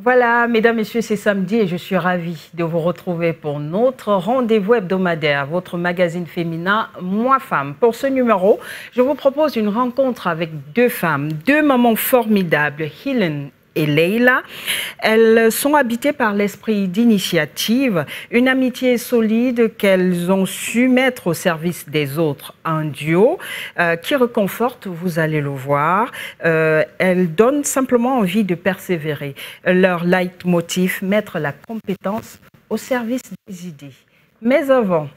Voilà, mesdames, messieurs, c'est samedi et je suis ravie de vous retrouver pour notre rendez-vous hebdomadaire, votre magazine féminin Moi Femme. Pour ce numéro, je vous propose une rencontre avec deux femmes, deux mamans formidables, Helen et Leila. Elles sont habitées par l'esprit d'initiative, une amitié solide qu'elles ont su mettre au service des autres. Un duo qui réconforte, vous allez le voir. Elles donnent simplement envie de persévérer. Leur leitmotiv, mettre la compétence au service des idées. Mais avant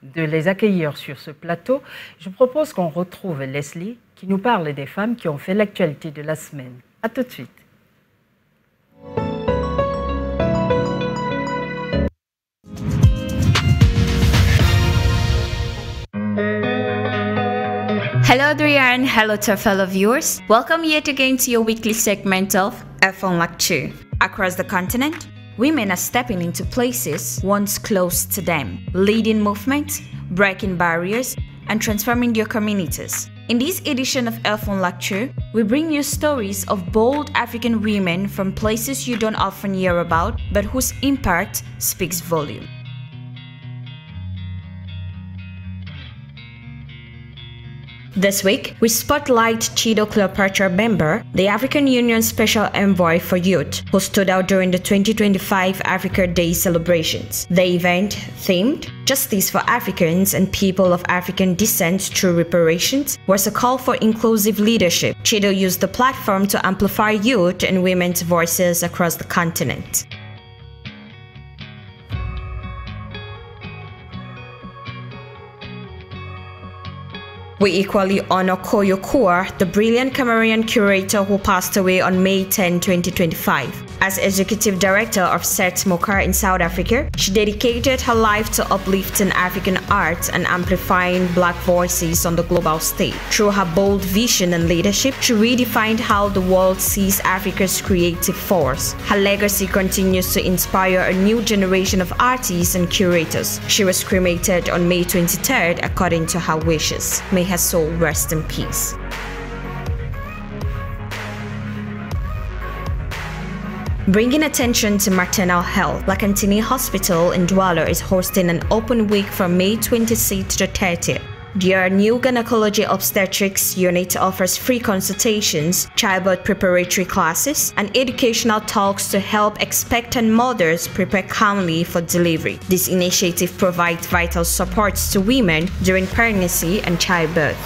de les accueillir sur ce plateau, je propose qu'on retrouve Leslie qui nous parle des femmes qui ont fait l'actualité de la semaine. À tout de suite. Hello Adrienne, hello to our fellow viewers. Welcome yet again to your weekly segment of F1 Lecture. Across the continent, women are stepping into places once close to them, leading movements, breaking barriers, and transforming their communities. In this edition of F1 Lecture, we bring you stories of bold African women from places you don't often hear about, but whose impact speaks volume. This week, we spotlight Chido Cleopatra Bemba, the African Union Special Envoy for Youth, who stood out during the 2025 Africa Day celebrations. The event, themed Justice for Africans and People of African Descent Through Reparations, was a call for inclusive leadership. Chido used the platform to amplify youth and women's voices across the continent. We equally honor Koyo Kua, the brilliant Cameroonian curator who passed away on May 10, 2025. As executive director of Set Moka in South Africa, she dedicated her life to uplifting African art and amplifying Black voices on the global stage. Through her bold vision and leadership, she redefined how the world sees Africa's creative force. Her legacy continues to inspire a new generation of artists and curators. She was cremated on May 23rd according to her wishes. May her soul rest in peace. Bringing attention to maternal health, Lakantini Hospital in Douala is hosting an open week from May 26th to 30th. Their new gynecology obstetrics unit offers free consultations, childbirth preparatory classes, and educational talks to help expectant mothers prepare calmly for delivery. This initiative provides vital support to women during pregnancy and childbirth.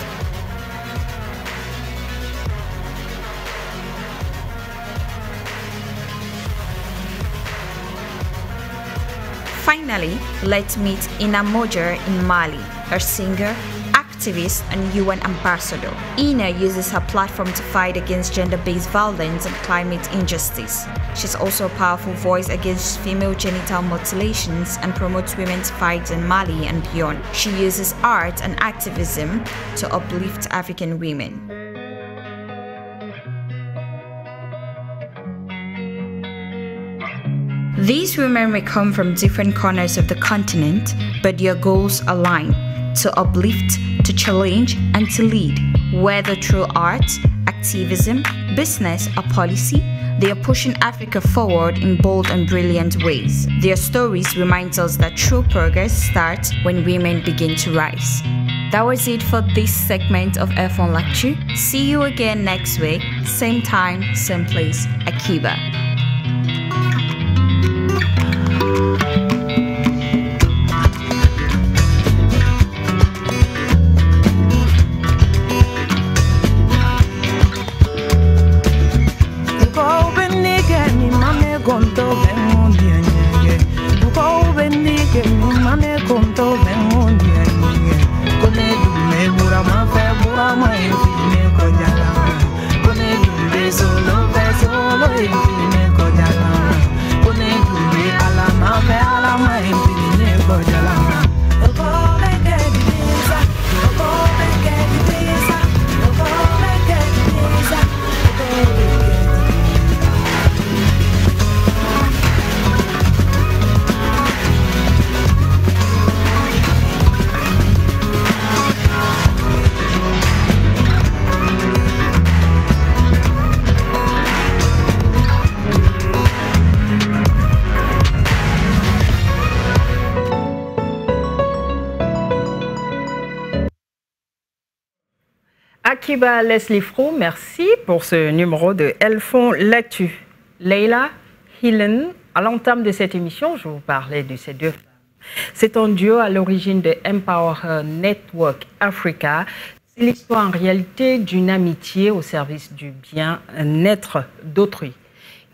Finally, let's meet Ina Mojer in Mali, her singer, activist, and UN ambassador. Ina uses her platform to fight against gender-based violence and climate injustice. She's also a powerful voice against female genital mutilations and promotes women's fights in Mali and beyond. She uses art and activism to uplift African women. These women may come from different corners of the continent, but their goals align: to uplift, to challenge, and to lead. Whether through art, activism, business, or policy, they are pushing Africa forward in bold and brilliant ways. Their stories remind us that true progress starts when women begin to rise. That was it for this segment of F1 Lecture. See you again next week, same time, same place, Akiba. Solo Akiba Leslie Frou, merci pour ce numéro de Elles font l'actu. Leila, Helen, à l'entame de cette émission, je vous parlais de ces deux femmes. C'est un duo à l'origine de Empower Network Africa. C'est l'histoire en réalité d'une amitié au service du bien-être d'autrui.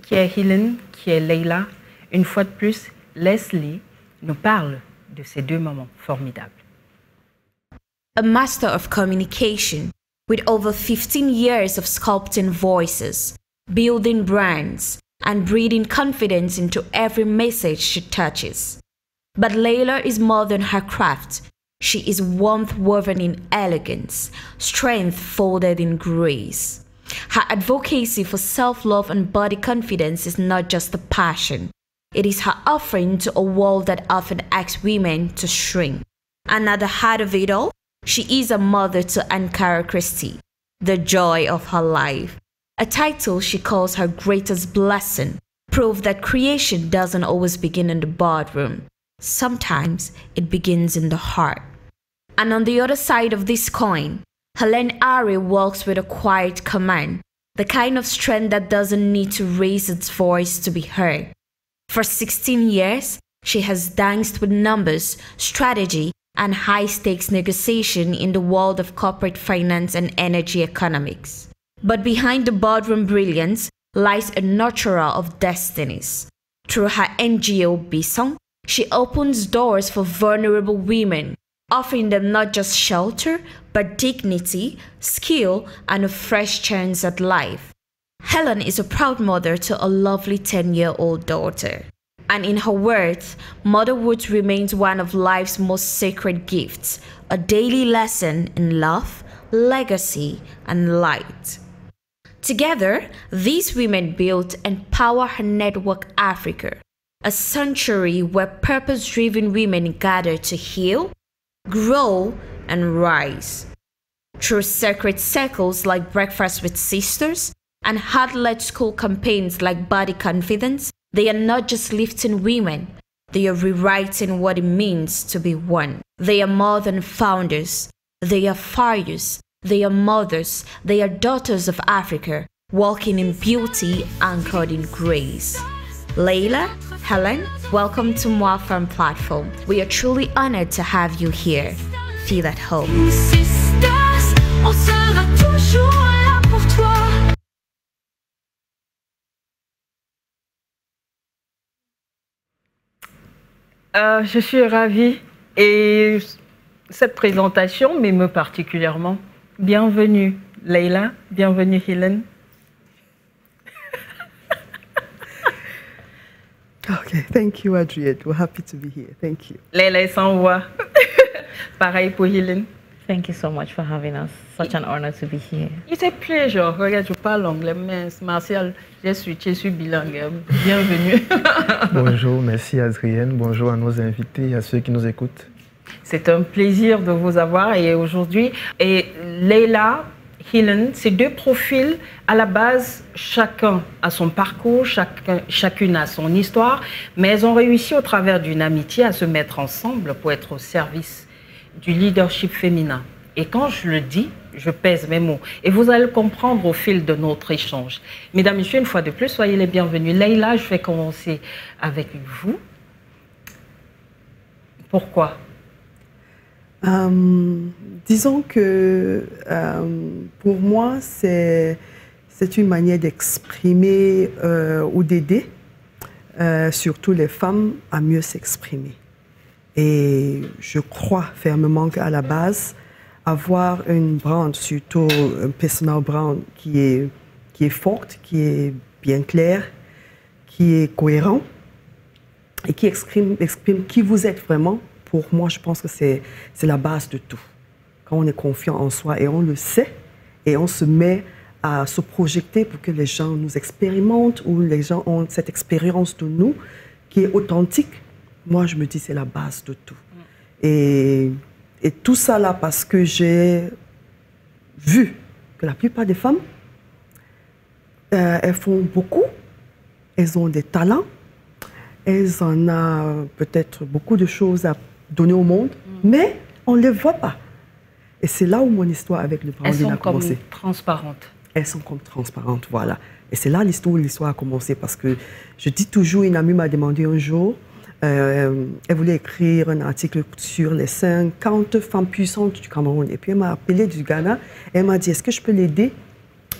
Qui est Helen, qui est Leila? Une fois de plus, Leslie nous parle de ces deux moments formidables. A master of communication with over 15 years of sculpting voices, building brands, and breathing confidence into every message she touches. But Leila is more than her craft. She is warmth woven in elegance, strength folded in grace. Her advocacy for self-love and body confidence is not just a passion. It is her offering to a world that often asks women to shrink. And at the heart of it all, she is a mother to Ankara Christie, the joy of her life. A title she calls her greatest blessing, proof that creation doesn't always begin in the boardroom. Sometimes it begins in the heart. And on the other side of this coin, Helen Ari walks with a quiet command, the kind of strength that doesn't need to raise its voice to be heard. For 16 years, she has danced with numbers, strategy, and high-stakes negotiation in the world of corporate finance and energy economics. But behind the boardroom brilliance lies a nurturer of destinies. Through her NGO Bisong, she opens doors for vulnerable women, offering them not just shelter, but dignity, skill, and a fresh chance at life. Helen is a proud mother to a lovely 10-year-old daughter. And in her words, motherhood remains one of life's most sacred gifts, a daily lesson in love, legacy, and light. Together, these women built Empower Network Africa, a sanctuary where purpose-driven women gather to heal, grow, and rise. Through sacred circles like Breakfast with Sisters and heart-led school campaigns like Body Confidence, they are not just lifting women, they are rewriting what it means to be one. They are more than founders, they are fathers, they are mothers, they are daughters of Africa, walking in beauty anchored in grace. Leila, Helen, welcome to Moi Femme Platform. We are truly honored to have you here. Feel at home. Sisters, on sera toujours là pour toi. Je suis ravie et cette présentation m'émeut particulièrement. Bienvenue Leila, bienvenue Helen. Okay, thank you, Adrienne. We're happy to be here. Thank you. Leila est sans voix. Pareil pour Helen. Thank you so much for having us. Such an honor to be here. It's a pleasure. Regarde, je parle anglais, mais Martial, je suis bilingue. Bienvenue. Bonjour, merci Adrienne. Bonjour à nos invités et à ceux qui nous écoutent. C'est un plaisir de vous avoir et aujourd'hui. Et Leila, Helen, ces deux profils, à la base, chacun a son parcours, chacune a son histoire, mais elles ont réussi au travers d'une amitié à se mettre ensemble pour être au service du leadership féminin. Et quand je le dis, je pèse mes mots. Et vous allez le comprendre au fil de notre échange. Mesdames, Messieurs, une fois de plus, soyez les bienvenus. Leila, je vais commencer avec vous. Pourquoi? Disons que pour moi, c'est une manière d'exprimer ou d'aider surtout les femmes à mieux s'exprimer. Et je crois fermement qu'à la base, avoir une brand, surtout un personal brand qui est forte, qui est bien claire, qui est cohérent et qui exprime qui vous êtes vraiment, pour moi, je pense que c'est la base de tout. Quand on est confiant en soi et on le sait, et on se met à se projeter pour que les gens nous expérimentent ou les gens ont cette expérience de nous qui est authentique, moi, je me dis c'est la base de tout. Et tout ça là parce que j'ai vu que la plupart des femmes, elles font beaucoup, elles ont des talents, elles en ont peut-être beaucoup de choses à donner au monde, mais on ne les voit pas. Et c'est là où mon histoire avec le branding a commencé. Elles sont comme transparentes. Elles sont comme transparentes, voilà. Et c'est là où l'histoire a commencé, parce que je dis toujours, une amie m'a demandé un jour, elle voulait écrire un article sur les 50 femmes puissantes du Cameroun. Et puis elle m'a appelé du Ghana, et elle m'a dit, est-ce que je peux l'aider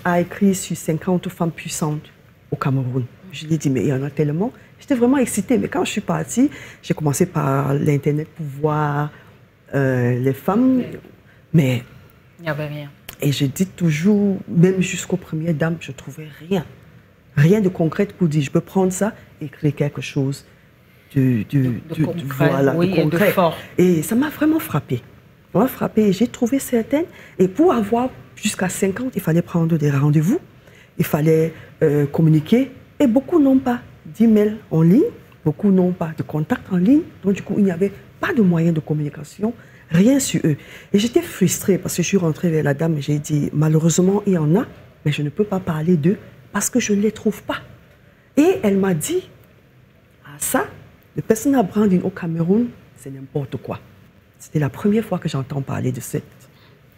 à écrire sur 50 femmes puissantes au Cameroun? Je lui ai dit, mais il y en a tellement. J'étais vraiment excitée, mais quand je suis partie, j'ai commencé par l'Internet pour voir les femmes, mais... Il n'y avait rien. Et je dis toujours, même jusqu'aux premières dames, je ne trouvais rien. Rien de concret pour dire, je peux prendre ça et écrire quelque chose de concret, voilà, oui, de concret. Et de fort. Et ça m'a vraiment frappée. Ça m'a frappée. J'ai trouvé certaines. Et pour avoir jusqu'à 50, il fallait prendre des rendez-vous. Il fallait communiquer. Et beaucoup n'ont pas d'email en ligne. Beaucoup n'ont pas de contact en ligne. Donc, du coup, il n'y avait pas de moyen de communication. Rien sur eux. Et j'étais frustrée parce que je suis rentrée vers la dame et j'ai dit, malheureusement, il y en a, mais je ne peux pas parler d'eux parce que je ne les trouve pas. Et elle m'a dit, ah ça, le personal branding au Cameroun, c'est n'importe quoi. C'était la première fois que j'entends parler de cette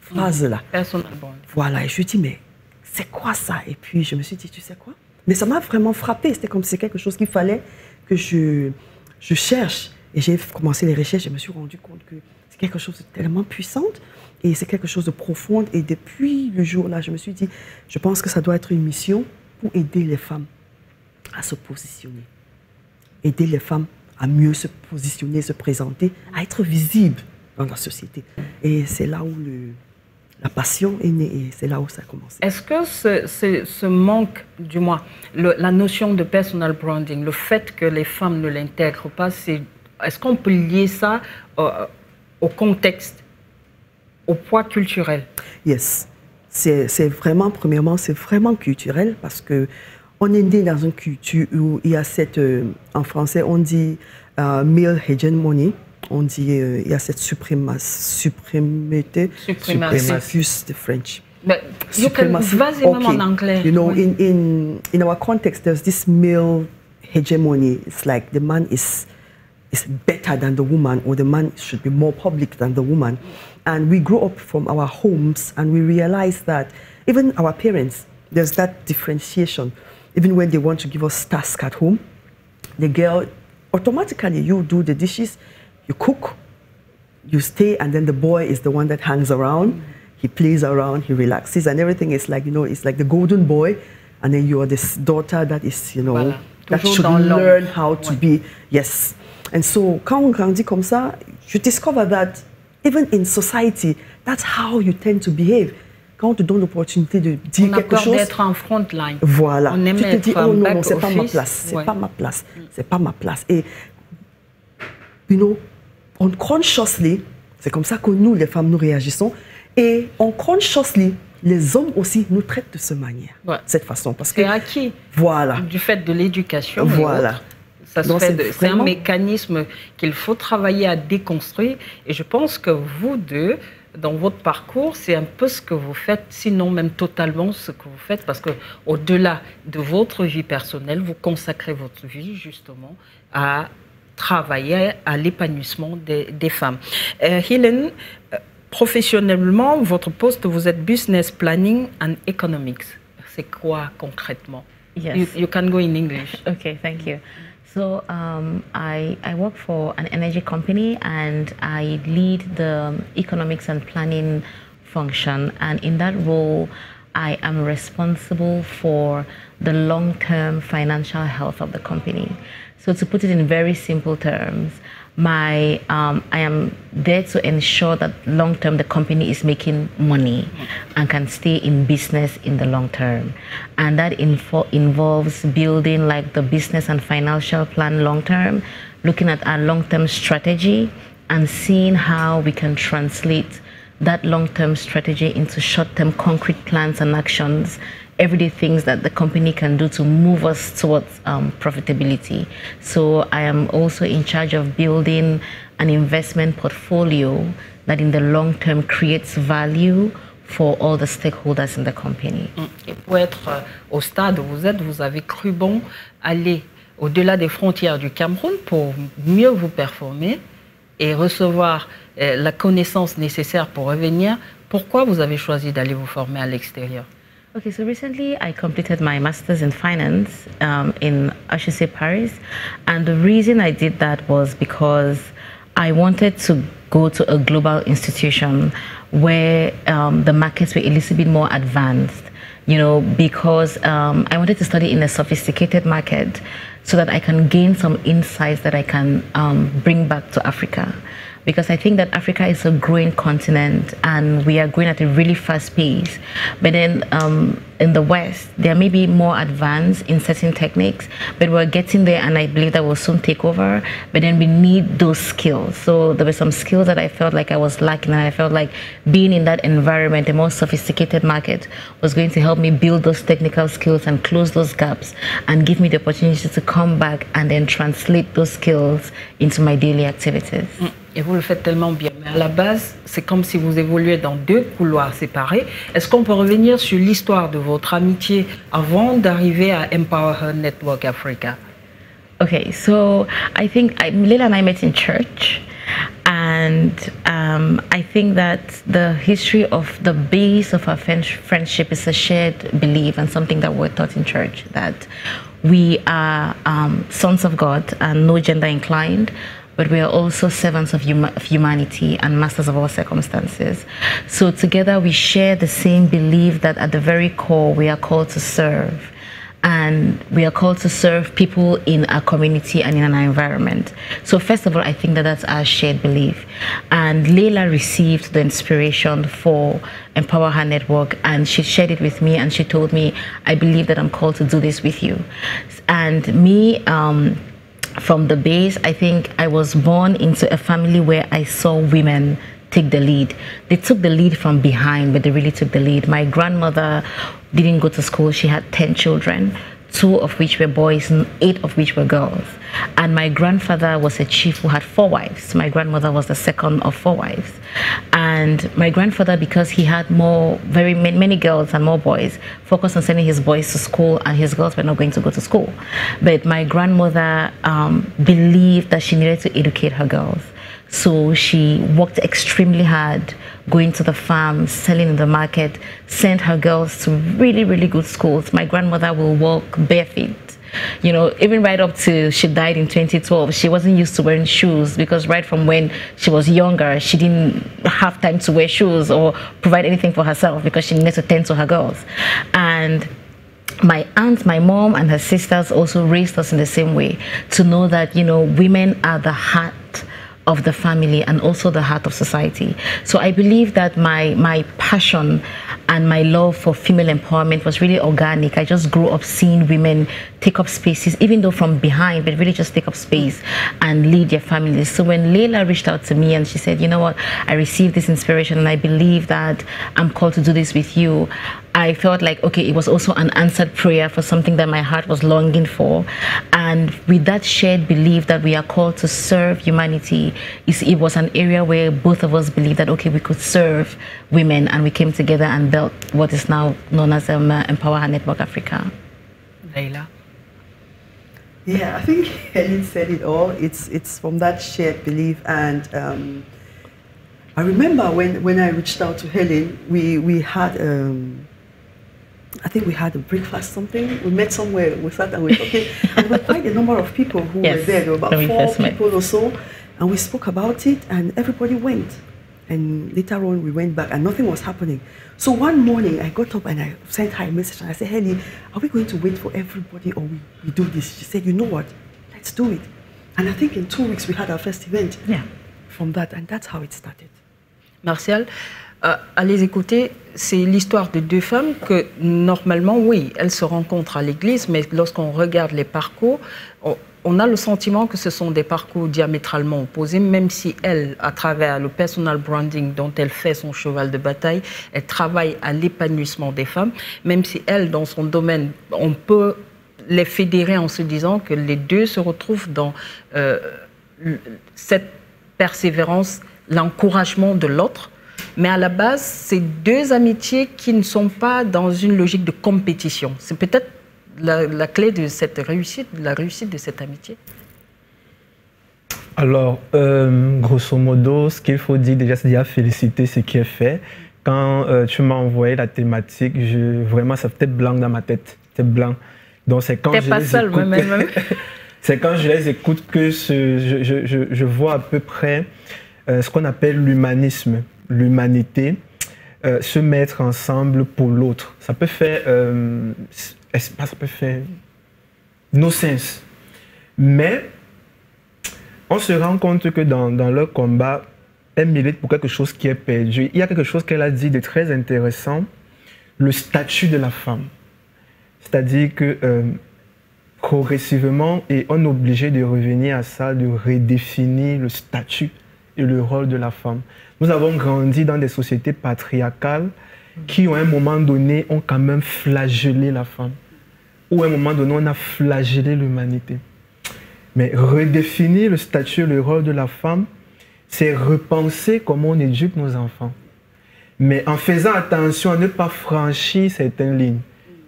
phrase-là. Personal branding. Voilà, et je lui ai dit, mais c'est quoi ça? Et puis je me suis dit, tu sais quoi? Mais ça m'a vraiment frappée. C'était comme si c'était quelque chose qu'il fallait que je cherche. Et j'ai commencé les recherches, je me suis rendu compte que c'est quelque chose de tellement puissant et c'est quelque chose de profond. Et depuis le jour-là, je me suis dit, je pense que ça doit être une mission pour aider les femmes à se positionner. Aider les femmes à mieux se positionner, se présenter, à être visibles dans la société. Et c'est là où la passion est née et c'est là où ça a commencé. Est-ce que ce manque, du moins, la notion de personal branding, le fait que les femmes ne l'intègrent pas, est-ce qu'on peut lier ça au contexte, au poids culturel? Yes. C'est vraiment, premièrement, c'est vraiment culturel parce qu'on est né dans une culture où il y a cette, en français, on dit male hegemony, on dit il y a cette suprématie plus de French. But you can, vas-y même en anglais. You know, in our context, there's this male hegemony. It's like the man is better than the woman, or the man should be more public than the woman. And we grow up from our homes and we realize that even our parents, there's that differentiation. Even when they want to give us tasks at home, the girl, automatically you do the dishes, you cook, you stay, and then the boy is the one that hangs around. He plays around, he relaxes, and everything is like, you know, it's like the golden boy, and then you are this daughter that is, you know, voilà. That should learn how to be, yes. And so, quand on grandit comme ça, you discover that even in society, that's how you tend to behave. Quand on te donne l'opportunité de dire quelque chose, d'être en front line. Voilà. On aime tu te dis, oh non, non, c'est pas ma place, c'est ouais. pas ma place, c'est pas ma place. Et, you know, unconsciously, c'est comme ça que nous, les femmes, nous réagissons. Et unconsciously, les hommes aussi nous traitent de cette manière, cette façon. C'est acquis. Voilà. Du fait de l'éducation. Voilà. C'est un mécanisme qu'il faut travailler à déconstruire. Et je pense que vous deux, dans votre parcours, c'est un peu ce que vous faites, sinon même totalement ce que vous faites, parce qu'au-delà de votre vie personnelle, vous consacrez votre vie justement à travailler à l'épanouissement des femmes. Hélène, professionnellement, votre poste, vous êtes Business Planning and Economics. C'est quoi concrètement? Yes. You can go in English. Okay, thank you. So I work for an energy company and I lead the economics and planning function. And in that role, I am responsible for the long-term financial health of the company. So to put it in very simple terms, I am there to ensure that long-term the company is making money and can stay in business in the long term. And that involves building like the business and financial plan long-term, looking at our long-term strategy and seeing how we can translate that long-term strategy into short-term concrete plans and actions, everyday things that the company can do to move us towards profitability. So I am also in charge of building an investment portfolio that in the long term creates value for all the stakeholders in the company. Et pour être au stade où vous êtes, vous avez cru bon aller au-delà des frontières du Cameroun pour mieux vous performer et recevoir la connaissance nécessaire pour revenir. Pourquoi vous avez choisi d'aller vous former à l'extérieur? Okay, so recently I completed my master's in finance in HEC Paris, and the reason I did that was because I wanted to go to a global institution where the markets were a little bit more advanced, you know, because I wanted to study in a sophisticated market so that I can gain some insights that I can bring back to Africa. Because I think that Africa is a growing continent and we are growing at a really fast pace. But then in the West, there may be more advanced in certain techniques, but we're getting there, and I believe that will soon take over. But then we need those skills. So there were some skills that I felt like I was lacking, and I felt like being in that environment, a more sophisticated market, was going to help me build those technical skills and close those gaps and give me the opportunity to come back and then translate those skills into my daily activities. Et vous le faites tellement bien. Mais à la base, c'est comme si vous évoluez dans deux couloirs séparés. Est-ce qu'on peut revenir sur l'histoire de votre amitié avant d'arriver à Empower Her Network Africa? Okay, so I think Leila and I met in church, and I think that the history of the base of our friendship is a shared belief and something that we're taught in church, that we are sons of God and no gender inclined, but we are also servants of humanity and masters of all circumstances. So together we share the same belief that at the very core we are called to serve. And we are called to serve people in our community and in our environment. So first of all, I think that that's our shared belief. And Leila received the inspiration for Empower Her Network, and she shared it with me, and she told me, I believe that I'm called to do this with you. And me, from the base, I think I was born into a family where I saw women take the lead. They took the lead from behind, but they really took the lead. My grandmother didn't go to school. She had 10 children, 2 of which were boys and 8 of which were girls. And my grandfather was a chief who had 4 wives. My grandmother was the second of 4 wives. And my grandfather, because he had many girls and more boys, focused on sending his boys to school, and his girls were not going to go to school. But my grandmother believed that she needed to educate her girls. So she worked extremely hard, going to the farm, selling in the market, sent her girls to really, really good schools. My grandmother will walk barefoot. You know, even right up to she died in 2012, she wasn't used to wearing shoes, because right from when she was younger, she didn't have time to wear shoes or provide anything for herself because she needed to tend to her girls. And my aunt, my mom, and her sisters also raised us in the same way, to know that, you know, women are the heart of the family and also the heart of society. So I believe that my passion and my love for female empowerment was really organic. I just grew up seeing women take up spaces, even though from behind, but really just take up space and lead their families. So when Leila reached out to me and she said, you know what, I received this inspiration and I believe that I'm called to do this with you, I felt like, okay, it was also an answered prayer for something that my heart was longing for. And with that shared belief that we are called to serve humanity, it was an area where both of us believed that, okay, we could serve women, and we came together and built what is now known as Empower Her Network Africa. Leila? Yeah, I think Helen said it all. It's from that shared belief. And I remember when I reached out to Helen, we had I think we had a breakfast, something. We met somewhere, we sat and we were talking. And there were quite a number of people who were there. There were about 4 people or so. And we spoke about it, and everybody went. And later on, we went back, and nothing was happening. So one morning, I got up and I sent her a message, and I said, Helen, are we going to wait for everybody, or we do this? She said, you know what, let's do it. And I think in 2 weeks, we had our first event from that, and that's how it started. Martial, à les écouter, c'est l'histoire de 2 femmes que, normalement, oui, elles se rencontrent à l'église, mais lorsqu'on regarde les parcours, on a le sentiment que ce sont des parcours diamétralement opposés, même si elle, à travers le personal branding dont elle fait son cheval de bataille, elle travaille à l'épanouissement des femmes, même si elle, dans son domaine, on peut les fédérer en se disant que les deux se retrouvent dans cette persévérance, l'encouragement de l'autre. Mais à la base, c'est 2 amitiés qui ne sont pas dans une logique de compétition. C'est peut-être la clé de cette réussite, la réussite de cette amitié. Alors, grosso modo, ce qu'il faut dire déjà, c'est déjà féliciter ce qui est fait. Quand tu m'as envoyé la thématique, vraiment, ça fait blanc dans ma tête. C'est blanc. Donc, c'est quand je les écoute... même. C'est quand je les écoute que je vois à peu près ce qu'on appelle l'humanisme, l'humanité, se mettre ensemble pour l'autre. Ça peut faire espace, ça peut faire no sense. Mais on se rend compte que dans leur combat, elle milite pour quelque chose qui est perdu. Il y a quelque chose qu'elle a dit de très intéressant, le statut de la femme. C'est-à-dire que progressivement, et on est obligé de revenir à ça, de redéfinir le statut et le rôle de la femme. Nous avons grandi dans des sociétés patriarcales qui, à un moment donné, ont quand même flagellé la femme. Ou à un moment donné, on a flagellé l'humanité. Mais redéfinir le statut et le rôle de la femme, c'est repenser comment on éduque nos enfants. Mais en faisant attention à ne pas franchir certaines lignes.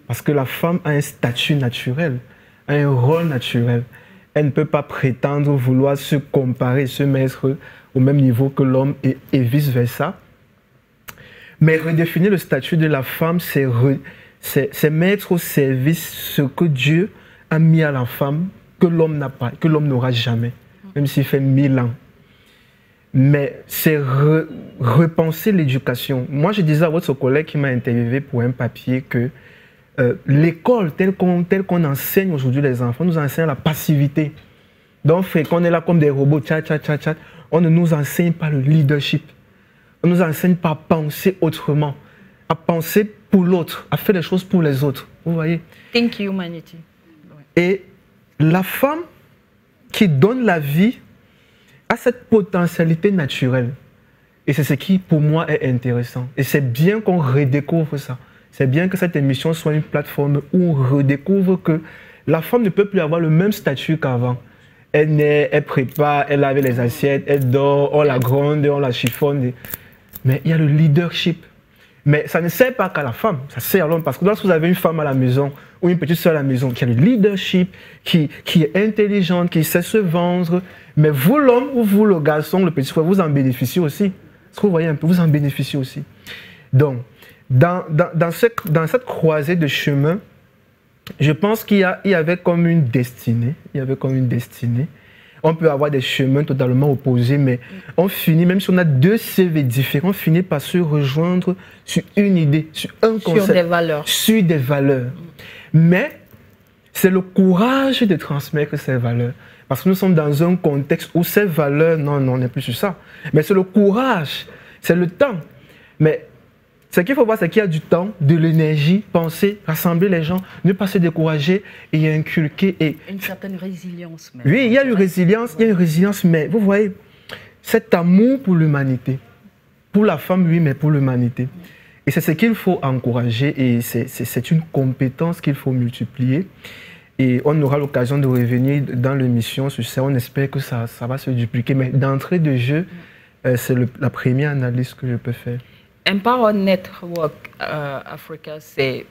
Parce que la femme a un statut naturel, un rôle naturel. Elle ne peut pas prétendre vouloir se comparer, se mettre au même niveau que l'homme et vice-versa. Mais redéfinir le statut de la femme, c'est mettre au service ce que Dieu a mis à la femme, que l'homme n'a pas, que l'homme n'aura jamais, même s'il fait 1000 ans. Mais c'est repenser l'éducation. Moi, je disais à votre collègue qui m'a interviewé pour un papier que l'école, telle qu'on enseigne aujourd'hui les enfants, nous enseigne la passivité. Donc, qu'on est là comme des robots, tchat, tchat, tchat, tchat. On ne nous enseigne pas le leadership. On ne nous enseigne pas à penser autrement, à penser pour l'autre, à faire les choses pour les autres. Vous voyez? Think humanity. Et la femme qui donne la vie a cette potentialité naturelle. Et c'est ce qui, pour moi, est intéressant. Et c'est bien qu'on redécouvre ça. C'est bien que cette émission soit une plateforme où on redécouvre que la femme ne peut plus avoir le même statut qu'avant. Elle naît, elle prépare, elle lave les assiettes, elle dort, on la gronde, on la chiffonne. Mais il y a le leadership. Mais ça ne sert pas qu'à la femme, ça sert à l'homme. Parce que lorsque vous avez une femme à la maison ou une petite soeur à la maison qui a le leadership, qui est intelligente, qui sait se vendre, mais vous l'homme ou vous le garçon, le petit frère, vous en bénéficiez aussi. Est-ce que vous voyez un peu, vous en bénéficiez aussi. Donc, dans cette croisée de chemin, je pense qu'il y avait comme une destinée. Il y avait comme une destinée. On peut avoir des chemins totalement opposés, mais on finit, même si on a deux CV différents, on finit par se rejoindre sur une idée, sur un concept. Sur des valeurs. Sur des valeurs. Mais c'est le courage de transmettre ces valeurs. Parce que nous sommes dans un contexte où ces valeurs, non, on n'est plus sur ça. Mais c'est le courage, c'est le temps. Mais ce qu'il faut voir, c'est qu'il y a du temps, de l'énergie, penser, rassembler les gens, ne pas se décourager et inculquer. Et une certaine résilience même. Oui, il y a une résilience, mais vous voyez, cet amour pour l'humanité, pour la femme, oui, mais pour l'humanité. Et c'est ce qu'il faut encourager et c'est une compétence qu'il faut multiplier. Et on aura l'occasion de revenir dans l'émission sur ça. On espère que ça va se dupliquer. Mais d'entrée de jeu, c'est la première analyse que je peux faire. Empower Network Africa, c'est,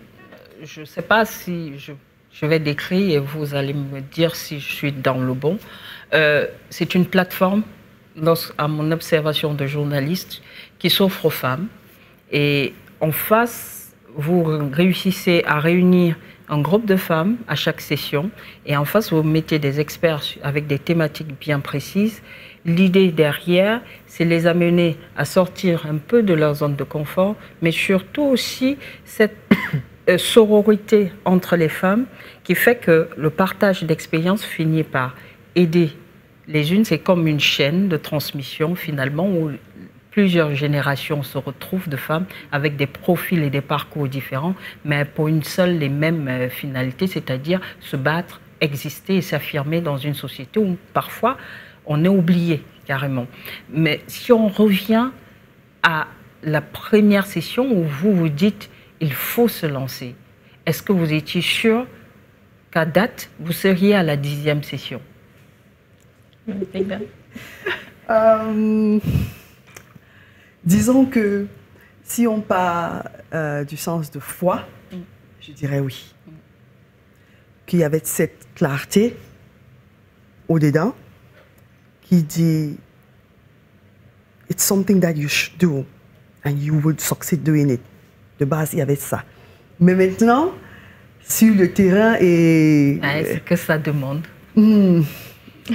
je ne sais pas si je vais décrire et vous allez me dire si je suis dans le bon. C'est une plateforme, à mon observation de journaliste, qui s'offre aux femmes. Et en face, vous réussissez à réunir un groupe de femmes à chaque session. Et en face, vous mettez des experts avec des thématiques bien précises. L'idée derrière, c'est les amener à sortir un peu de leur zone de confort, mais surtout aussi cette sororité entre les femmes qui fait que le partage d'expériences finit par aider les unes. C'est comme une chaîne de transmission finalement où plusieurs générations se retrouvent de femmes avec des profils et des parcours différents, mais pour une seule et même finalité, c'est-à-dire se battre, exister et s'affirmer dans une société où parfois on est oublié carrément. Mais si on revient à la première session où vous vous dites il faut se lancer, est-ce que vous étiez sûr qu'à date, vous seriez à la 10e session? Disons que si on part du sens de foi, je dirais oui. Qu'il y avait cette clarté au-dedans qui dit it's something that you should do and you would succeed doing it. De base, il y avait ça. Mais maintenant, sur le terrain et C'est ce que ça demande.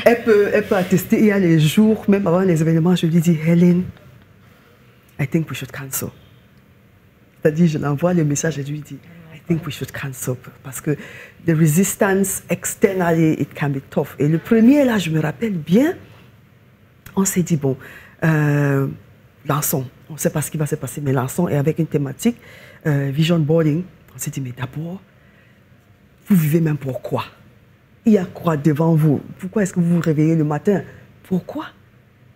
elle peut attester. Il y a les jours, même avant les événements, je lui dis, Hélène, I think we should cancel. C'est-à-dire, je l'envoie le message et je lui dis, I think we should cancel. Parce que the resistance externally, it can be tough. Et le premier, là, je me rappelle bien, on s'est dit, bon, lançons. On ne sait pas ce qui va se passer, mais lançons. Et avec une thématique, vision boarding, on s'est dit, mais d'abord, vous vivez même pourquoi? Il y a quoi devant vous? Pourquoi est-ce que vous vous réveillez le matin? Pourquoi?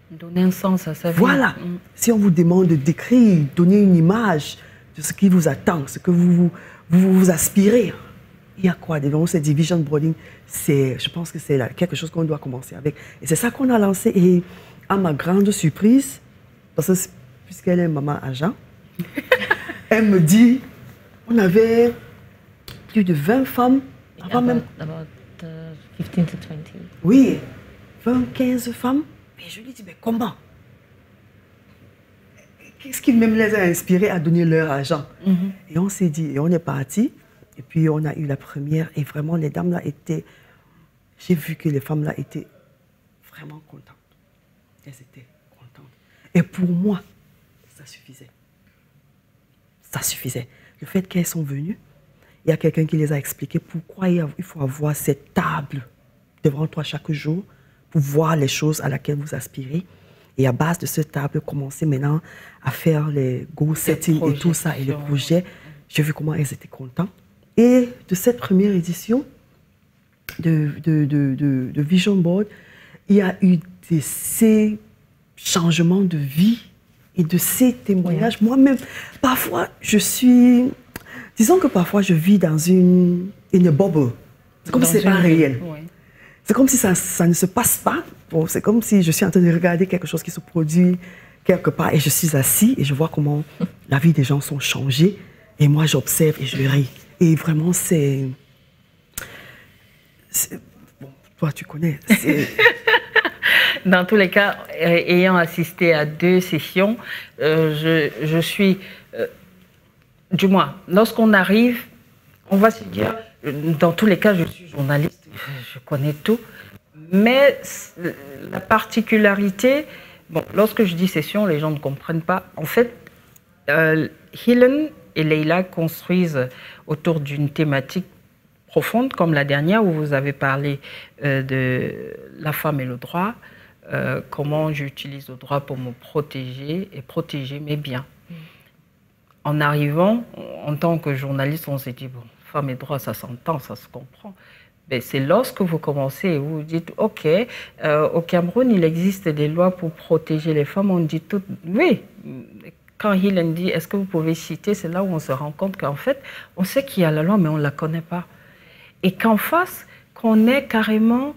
Donner un sens à sa vie. Voilà. Si on vous demande de décrire, donner une image de ce qui vous attend, ce que vous aspirez, il y a quoi devant vous? C'est vision boarding. Je pense que c'est quelque chose qu'on doit commencer avec. Et c'est ça qu'on a lancé. Et à ma grande surprise, parce que puisqu'elle est maman agent, elle me dit, on avait plus de 20 femmes. Avant même. About 15 to 20. Oui, 20, 15 femmes. Et je lui dis, mais comment? Qu'est-ce qui même les a inspirés à donner leur argent? Et on s'est dit, et on est parti. Et puis on a eu la première. Et vraiment, les dames là étaient... J'ai vu que les femmes là étaient vraiment contentes. Elles étaient contentes. Et pour moi, ça suffisait. Ça suffisait. Le fait qu'elles sont venues, il y a quelqu'un qui les a expliqué pourquoi il faut avoir cette table devant toi chaque jour pour voir les choses à laquelle vous aspirez. Et à base de cette table, commencer maintenant à faire les goal setting et tout ça, et les projets. J'ai vu comment elles étaient contentes. Et de cette première édition de Vision Board, il y a eu ces changements de vie et de ces témoignages. Moi-même, parfois, disons que parfois, je vis dans une bubble. C'est comme si ce n'est pas réel. Oui. C'est comme si ça ne se passe pas. Bon, c'est comme si je suis en train de regarder quelque chose qui se produit quelque part et je suis assis et je vois comment la vie des gens sont changées. Et moi, j'observe et je ris. Et vraiment, bon, toi, tu connais. Dans tous les cas, ayant assisté à 2 sessions, je suis... du moins, lorsqu'on arrive, on va se dire... Dans tous les cas, je suis journaliste, je connais tout. Mais la particularité... Bon, lorsque je dis session, les gens ne comprennent pas. En fait, Hélène et Leila construisent autour d'une thématique profonde, comme la dernière où vous avez parlé de la femme et le droit, comment j'utilise le droit pour me protéger et protéger mes biens. En arrivant, en tant que journaliste, on s'est dit, bon, femme et droit, ça s'entend, ça se comprend. Mais c'est lorsque vous commencez et vous vous dites, OK, au Cameroun, il existe des lois pour protéger les femmes. On dit tout, oui. Quand Hélène dit, est-ce que vous pouvez citer, c'est là où on se rend compte qu'en fait, on sait qu'il y a la loi, mais on ne la connaît pas. Et qu'en face, qu'on ait carrément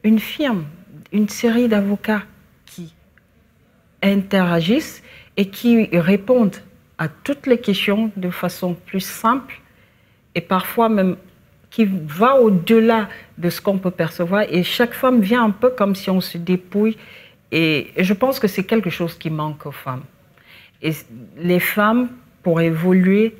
une firme, une série d'avocats qui interagissent et qui répondent à toutes les questions de façon plus simple et parfois même qui va au-delà de ce qu'on peut percevoir. Et chaque femme vient un peu comme si on se dépouille. Et je pense que c'est quelque chose qui manque aux femmes. Et les femmes, pour évoluer,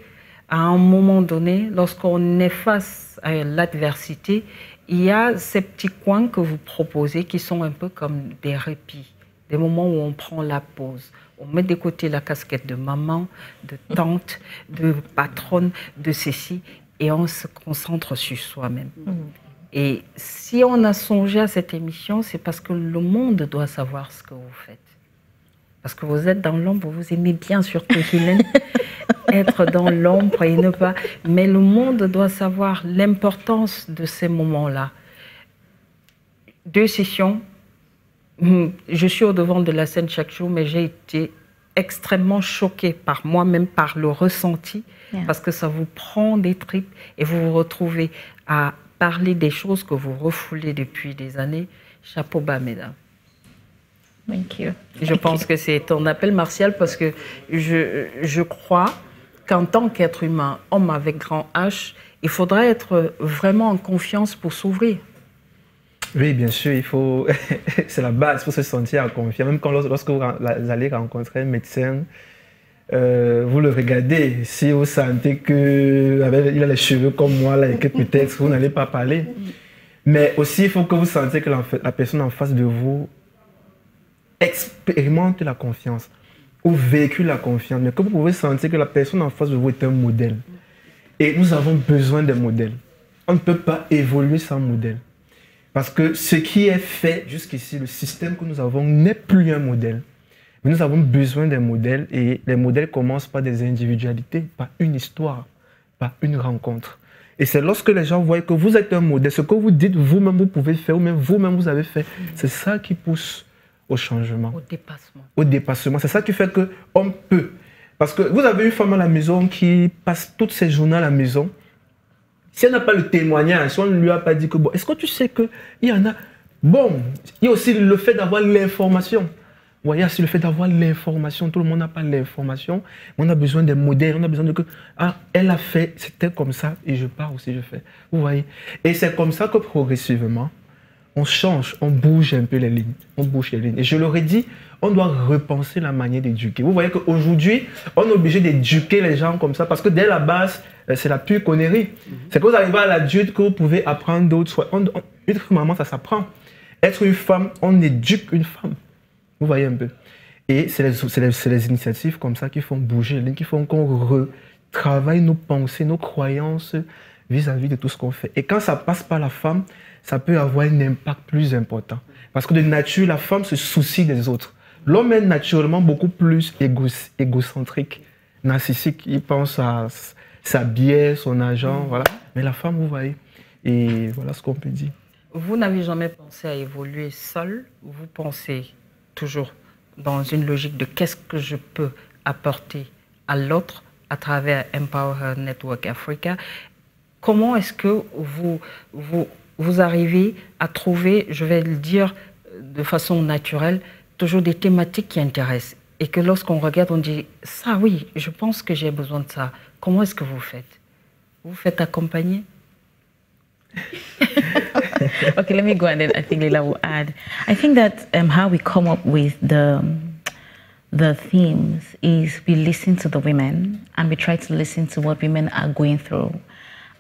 à un moment donné, lorsqu'on est face à l'adversité, il y a ces petits coins que vous proposez qui sont un peu comme des répits, des moments où on prend la pause. On met de côté la casquette de maman, de tante, de patronne, de ceci, et on se concentre sur soi-même. Et si on a songé à cette émission, c'est parce que le monde doit savoir ce que vous faites. Parce que vous êtes dans l'ombre, vous aimez bien, surtout Hélène, être dans l'ombre et ne pas... Mais le monde doit savoir l'importance de ces moments-là. 2 sessions, je suis au devant de la scène chaque jour, mais j'ai été extrêmement choquée par moi-même, par le ressenti, parce que ça vous prend des tripes et vous vous retrouvez à parler des choses que vous refoulez depuis des années. Chapeau bas, mesdames. Thank you. Je pense que c'est ton appel, Martial, parce que je crois qu'en tant qu'être humain, homme avec grand H, il faudrait être vraiment en confiance pour s'ouvrir. Oui, bien sûr, il faut. C'est la base pour se sentir confiant. Même quand lorsque vous allez rencontrer un médecin, vous le regardez. Si vous sentez qu'il a les cheveux comme moi, là, et que peut-être vous n'allez pas parler. Mais aussi, il faut que vous sentiez que la personne en face de vous expérimente la confiance ou véhicule la confiance. Mais que vous pouvez sentir que la personne en face de vous est un modèle. Et nous avons besoin d'un modèle. On ne peut pas évoluer sans modèle. Parce que ce qui est fait jusqu'ici, le système que nous avons n'est plus un modèle. Mais nous avons besoin d'un modèle et les modèles commencent par des individualités, par une histoire, par une rencontre. Et c'est lorsque les gens voient que vous êtes un modèle, ce que vous dites vous-même vous pouvez faire, ou même vous-même vous avez fait, c'est ça qui pousse au changement. Au dépassement. Au dépassement. C'est ça qui fait qu'on peut. Parce que vous avez une femme à la maison qui passe toutes ses journées à la maison. Si elle n'a pas le témoignage, si on ne lui a pas dit que, bon, est-ce que tu sais qu'il y en a... Bon, il y a aussi le fait d'avoir l'information. Vous voyez, c'est le fait d'avoir l'information. Tout le monde n'a pas l'information. On a besoin des modèles. On a besoin de que, ah, elle a fait, c'était comme ça, et je pars aussi, je fais. Vous voyez. Et c'est comme ça que progressivement, on change, on bouge un peu les lignes. On bouge les lignes. Et je leur ai dit, on doit repenser la manière d'éduquer. Vous voyez qu'aujourd'hui, on est obligé d'éduquer les gens comme ça, parce que dès la base, c'est la pure connerie. C'est que vous arrivez à l'adulte que vous pouvez apprendre d'autres. Être maman, ça s'apprend. Être une femme, on éduque une femme. Vous voyez un peu. Et c'est les initiatives comme ça qui font bouger les lignes, qui font qu'on retravaille nos pensées, nos croyances vis-à-vis de tout ce qu'on fait. Et quand ça passe par la femme, ça peut avoir un impact plus important. Parce que de nature, la femme se soucie des autres. L'homme est naturellement beaucoup plus égocentrique, narcissique. Il pense à sa bière, son argent, voilà. Mais la femme, vous voyez. Et voilà ce qu'on peut dire. Vous n'avez jamais pensé à évoluer seul. Vous pensez toujours dans une logique de qu'est-ce que je peux apporter à l'autre à travers Empower Network Africa. Comment est-ce que vous arrivez à trouver, je vais le dire de façon naturelle, toujours des thématiques qui intéressent et que lorsqu'on regarde, on dit « ça oui, je pense que j'ai besoin de ça ». Comment est-ce que vous faites? Vous faites accompagner? Okay, let me go and then I think Leila will add. I think that how we come up with the themes is we listen to the women and we try to listen to what women are going through.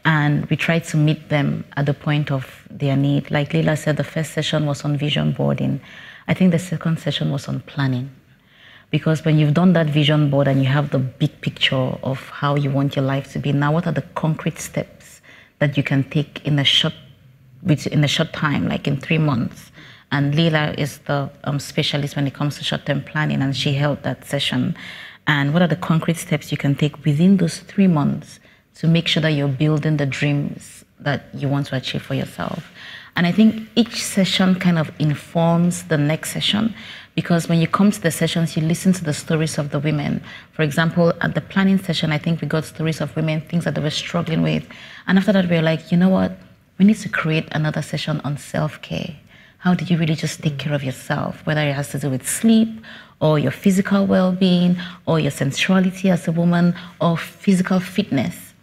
And we try to meet them at the point of their need. Like Leila said, the first session was on vision boarding. I think the second session was on planning. Because when you've done that vision board and you have the big picture of how you want your life to be, now what are the concrete steps that you can take in a short time, like in 3 months? And Leila is the specialist when it comes to short-term planning, and she held that session. And what are the concrete steps you can take within those 3 months to make sure that you're building the dreams that you want to achieve for yourself? And I think each session kind of informs the next session, because when you come to the sessions, you listen to the stories of the women. For example, at the planning session, I think we got stories of women, things that they were struggling with. And after that, we were like, you know what? We need to create another session on self-care. How do you really just take care of yourself, whether it has to do with sleep or your physical well-being or your sensuality as a woman or physical fitness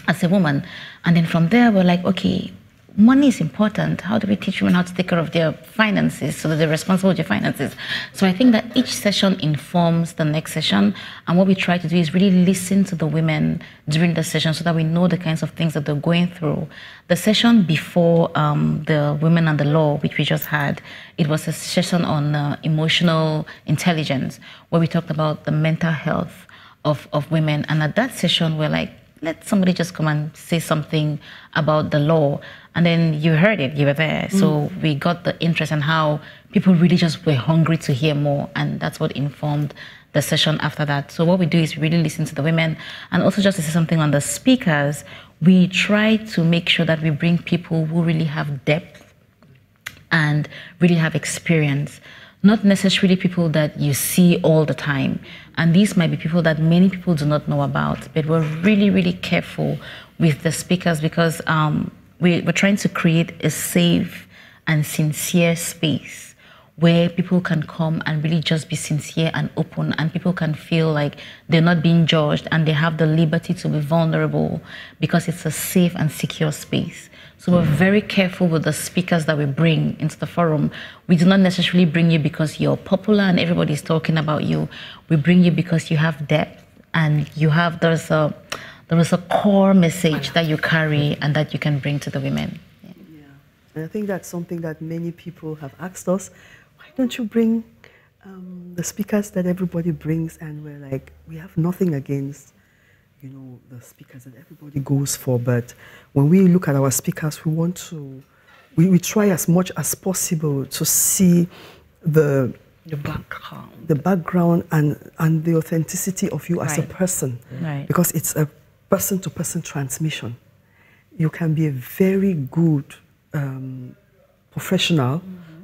as a woman? And then from there, we're like, okay, money is important. How do we teach women how to take care of their finances so that they're responsible with their finances? So I think that each session informs the next session. And what we try to do is really listen to the women during the session so that we know the kinds of things that they're going through. The session before the Women and the Law, which we just had, it was a session on emotional intelligence, where we talked about the mental health of women. And at that session, we're like, let somebody just come and say something about the law. And then you heard it, you were there. So we got the interest in how people really just were hungry to hear more. And that's what informed the session after that. So what we do is we really listen to the women. And also just to say something on the speakers, we try to make sure that we bring people who really have depth and really have experience. Not necessarily people that you see all the time. And these might be people that many people do not know about, but we're really, really careful with the speakers because we're trying to create a safe and sincere space where people can come and really just be sincere and open, and people can feel like they're not being judged and they have the liberty to be vulnerable because it's a safe and secure space. So we're very careful with the speakers that we bring into the forum. We do not necessarily bring you because you're popular and everybody's talking about you. We bring you because you have depth and there's a core message that you carry and that you can bring to the women. Yeah. And I think that's something that many people have asked us. Why don't you bring the speakers that everybody brings? And we're like, we have nothing against, you know, the speakers that everybody goes for. But when we look at our speakers, we want to, we try as much as possible to see the background and the authenticity of you as a person. Right. Because it's a person-to-person transmission. You can be a very good professional,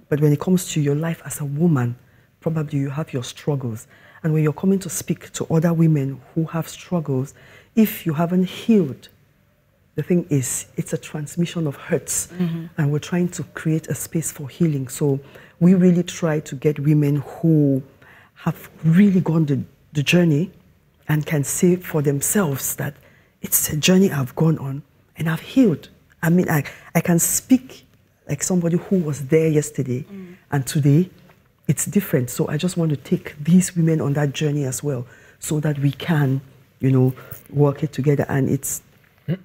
but when it comes to your life as a woman, probably you have your struggles. And when you're coming to speak to other women who have struggles, if you haven't healed, the thing is, it's a transmission of hurts. And we're trying to create a space for healing. So we really try to get women who have really gone the journey and can say for themselves that it's a journey I've gone on and I've healed. I mean, I can speak like somebody who was there yesterday and today it's different. So I just want to take these women on that journey as well so that we can, you know, work it together. And it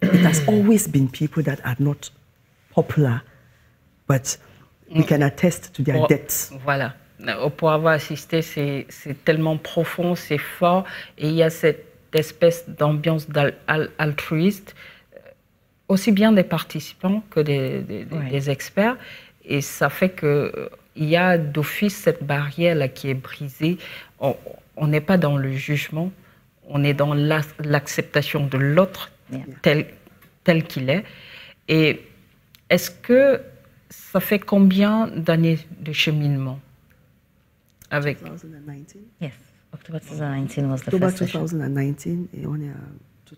has always been people that are not popular, but we can attest to their depths. Voilà. Pour avoir assisté, c'est tellement profond, c'est fort, et il y a cette espèce d'ambiance altruiste, aussi bien des participants que des experts, et ça fait qu'il y a d'office cette barrière là qui est brisée. On n'est pas dans le jugement, on est dans l'acceptation de l'autre tel qu'il est. Et est-ce que ça fait combien d'années de cheminement avec 2019? Yes, October 2019 was the October first session. 2019 et on est à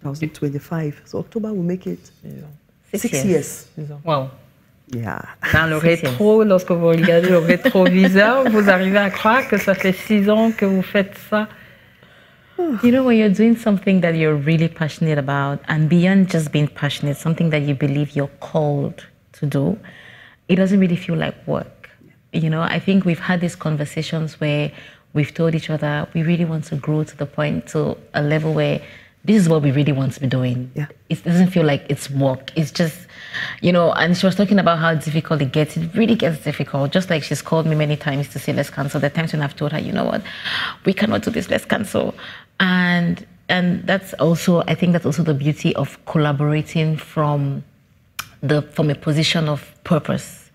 2025. So October will make it 6 years. years. Wow. Yeah. Dans le rétro, lorsque vous regardez le rétroviseur, vous arrivez à croire que ça fait 6 ans que vous faites ça. You know, when you're doing something that you're really passionate about, and beyond just being passionate, something that you believe you're called to do, it doesn't really feel like work. You know, I think we've had these conversations where we've told each other we really want to grow to the point, to a level where this is what we really want to be doing. Yeah. It doesn't feel like it's work. It's just, you know, and she was talking about how difficult it gets. It really gets difficult. Just like she's called me many times to say, let's cancel. The times when I've told her, you know what, we cannot do this, let's cancel. And that's also, I think that's also the beauty of collaborating from a position of purpose.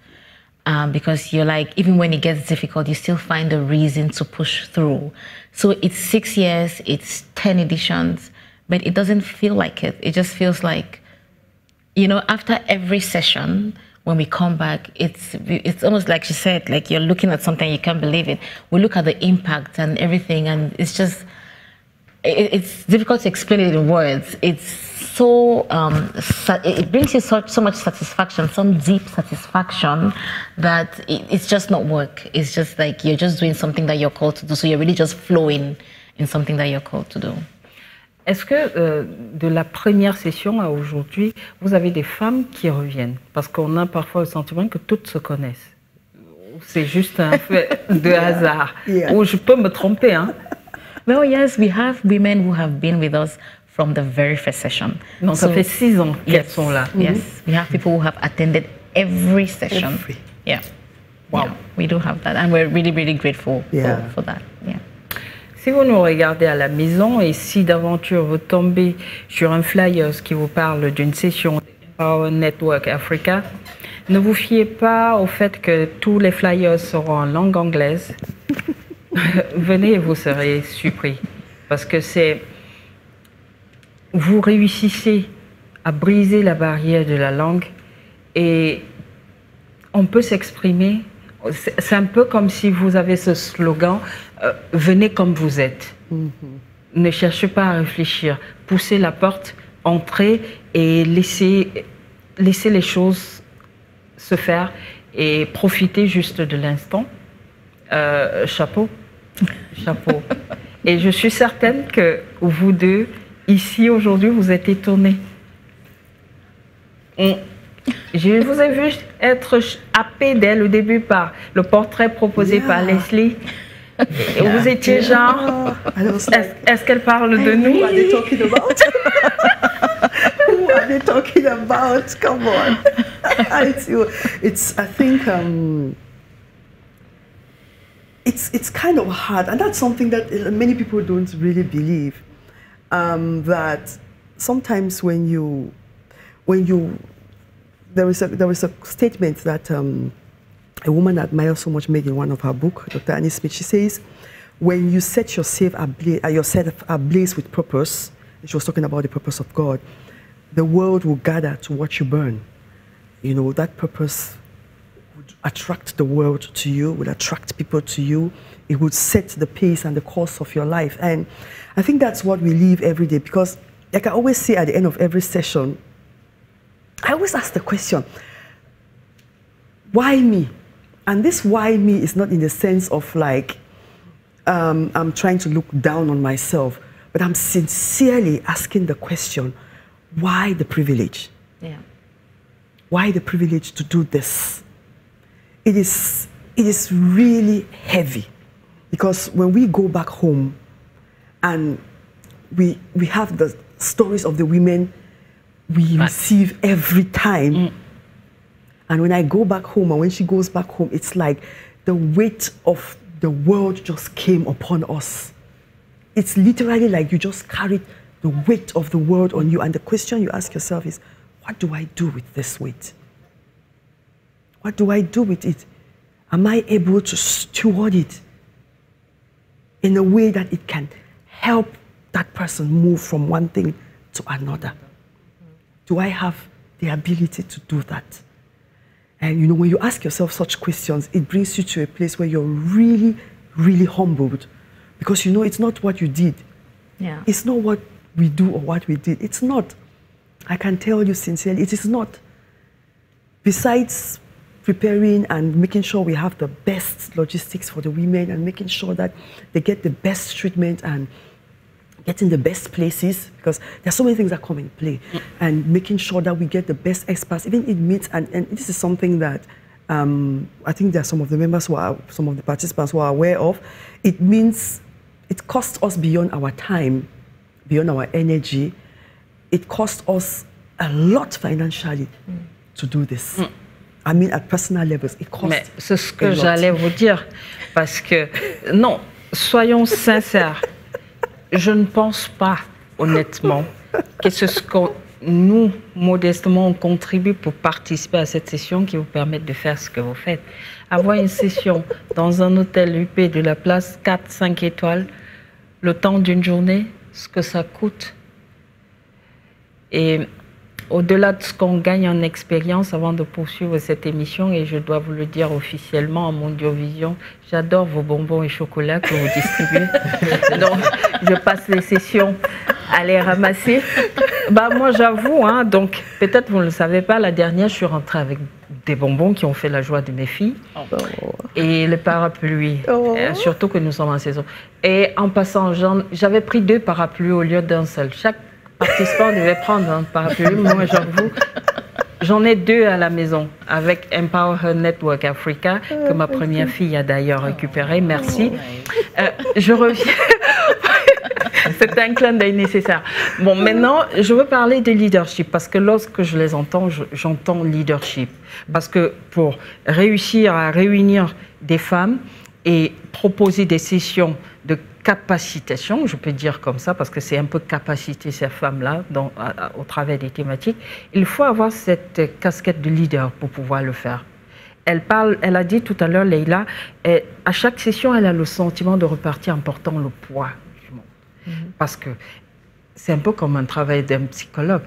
Because you're like, even when it gets difficult, you still find a reason to push through. So it's 6 years, it's 10 editions, but it doesn't feel like it. It just feels like, you know, after every session, when we come back, it's almost like she said, like you're looking at something, you can't believe it. We look at the impact and everything, and it's just, it's difficult to explain it in words. It's so, it brings you so much satisfaction, some deep satisfaction that it's just not work. It's just like you're just doing something that you're called to do. So you're really just flowing in something that you're called to do. Est-ce que de la première session à aujourd'hui, vous avez des femmes qui reviennent? Parce qu'on a parfois le sentiment que toutes se connaissent. C'est juste un fait de hasard. Ou je peux me tromper, hein? Well, yes, we have women who have been with us from the very first session. Donc ça fait 6 ans qu'elles sont là. Yes, we have people who have attended every session. Yeah. Wow. Yeah, we do have that, and we're really, really grateful for that. Yeah. Si vous nous regardez à la maison et si d'aventure vous tombez sur un flyer qui vous parle d'une session Power Network Africa, ne vous fiez pas au fait que tous les flyers seront en langue anglaise. Venez et vous serez surpris. Parce que vous réussissez à briser la barrière de la langue et on peut s'exprimer. C'est un peu comme si vous avez ce slogan « Venez comme vous êtes ». Ne cherchez pas à réfléchir. Poussez la porte, entrez et laissez les choses se faire et profitez juste de l'instant. Chapeau. Chapeau. Et je suis certaine que vous deux, ici aujourd'hui, vous êtes étonnés. Je vous ai vu être happé dès le début par le portrait proposé par Leslie. Et vous étiez genre, est-ce qu'elle parle de nous? Who are they talking about? Who are they talking about? Come on. I think it's kind of hard, and that's something that many people don't really believe. That sometimes when you there is a statement that a woman I admire so much made in one of her books, Dr. Annie Smith. She says, when you set yourself ablaze with purpose, and she was talking about the purpose of God, the world will gather to watch you burn. You know, that purpose would attract the world to you, would attract people to you. It would set the pace and the course of your life. And I think that's what we live every day, because like I always say at the end of every session, I always ask the question, why me? And this why me is not in the sense of like, I'm trying to look down on myself, but I'm sincerely asking the question, why the privilege? Yeah. Why the privilege to do this? It is really heavy, because when we go back home and we have the stories of the women we receive every time. And when I go back home, and when she goes back home, it's like the weight of the world just came upon us. It's literally like you just carried the weight of the world on you. And the question you ask yourself is, what do I do with this weight? What do I do with it? Am I able to steward it in a way that it can help that person move from one thing to another? Do I have the ability to do that? And you know, when you ask yourself such questions, it brings you to a place where you're really, really humbled, because you know it's not what you did. Yeah. It's not what we do or what we did. It's not. I can tell you sincerely, it is not. Besides preparing and making sure we have the best logistics for the women and making sure that they get the best treatment and getting the best places, because there are so many things that come in play, and making sure that we get the best experts, even in meets, and this is something that I think there are some of the members some of the participants who are aware of. It means it costs us beyond our time, beyond our energy. It costs us a lot financially to do this. I mean, at personal levels, it costs. Mais c'est ce que j'allais vous dire, parce que non, soyons sincères. Je ne pense pas, honnêtement, que c'est ce que nous, modestement, on contribue pour participer à cette session qui vous permette de faire ce que vous faites. Avoir une session dans un hôtel UP de la place 4-5 étoiles, le temps d'une journée, ce que ça coûte. Et au-delà de ce qu'on gagne en expérience, avant de poursuivre cette émission, et je dois vous le dire officiellement en Mondiovision, j'adore vos bonbons et chocolats que vous distribuez. Donc, je passe les sessions à les ramasser. Bah, moi, j'avoue, hein, donc peut-être vous ne le savez pas, la dernière, je suis rentrée avec des bonbons qui ont fait la joie de mes filles. Et le parapluie, surtout que nous sommes en saison. Et en passant, j'avais pris 2 parapluies au lieu d'un seul. Chaque participant devait prendre un parapluie. Moi, j'avoue, j'en ai 2 à la maison avec Empower Her Network Africa, que ma première fille a d'ailleurs récupéré. Merci. Je reviens. C'est un clin d'œil nécessaire. Bon, maintenant, je veux parler de leadership, parce que lorsque je les entends, j'entends leadership. Parce que pour réussir à réunir des femmes et proposer des sessions de capacitation, je peux dire comme ça, parce que c'est un peu capaciter ces femmes-là au travers des thématiques, il faut avoir cette casquette de leader pour pouvoir le faire. Elle a dit tout à l'heure, Leïla, à chaque session, elle a le sentiment de repartir en portant le poids du monde. Parce que c'est un peu comme un travail d'un psychologue,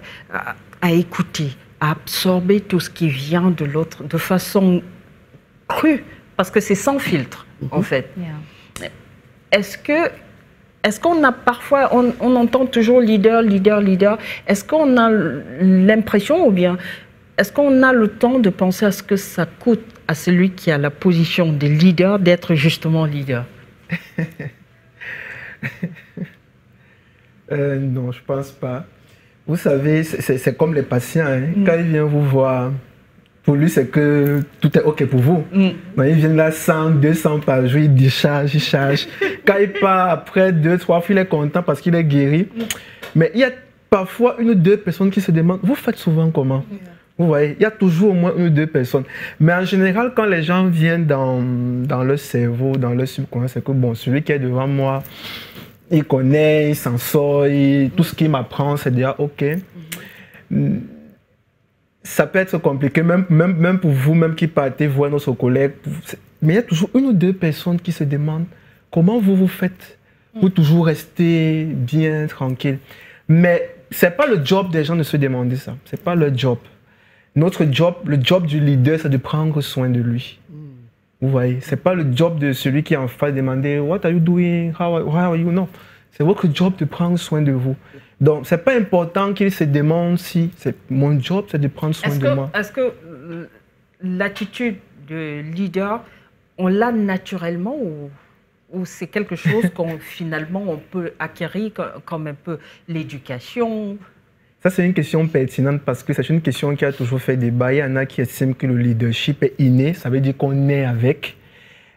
à écouter, à absorber tout ce qui vient de l'autre de façon crue, parce que c'est sans filtre, en fait. Yeah. Est-ce qu'on a parfois, on entend toujours leader, leader, leader, est-ce qu'on a l'impression, ou bien est-ce qu'on a le temps de penser à ce que ça coûte à celui qui a la position de leader d'être justement leader? Non, je pense pas. Vous savez, c'est comme les patients. Hein. Quand ils viennent vous voir, pour lui, c'est que tout est OK pour vous. Donc, ils viennent là 100, 200 par jour, ils déchargent, ils chargent. Quand il part après 2, 3 fois, il est content parce qu'il est guéri. Mais il y a parfois 1 ou 2 personnes qui se demandent, vous faites souvent comment? Vous voyez, il y a toujours au moins 1 ou 2 personnes. Mais en général, quand les gens viennent dans leur cerveau, dans leur subconscient, c'est que bon, celui qui est devant moi, il connaît, il s'en sort, tout ce qu'il m'apprend, c'est déjà OK. Ça peut être compliqué, même pour vous, même qui partez voir nos collègues. Mais il y a toujours 1 ou 2 personnes qui se demandent comment vous faites pour toujours rester bien, tranquille. Mais ce n'est pas le job des gens de se demander ça. Ce n'est pas leur job. Notre job, le job du leader, c'est de prendre soin de lui. Vous voyez, ce n'est pas le job de celui qui est en face de demander « What are you doing? How are you? » Non, c'est votre job de prendre soin de vous. Donc, ce n'est pas important qu'il se demande si mon job, c'est de prendre soin de moi. Est-ce que l'attitude de leader, on l'a naturellement ou c'est quelque chose qu'on finalement on peut acquérir comme un peu l'éducation? Ça, c'est une question pertinente parce que c'est une question qui a toujours fait débat. Il y en a qui estiment que le leadership est inné, ça veut dire qu'on est avec.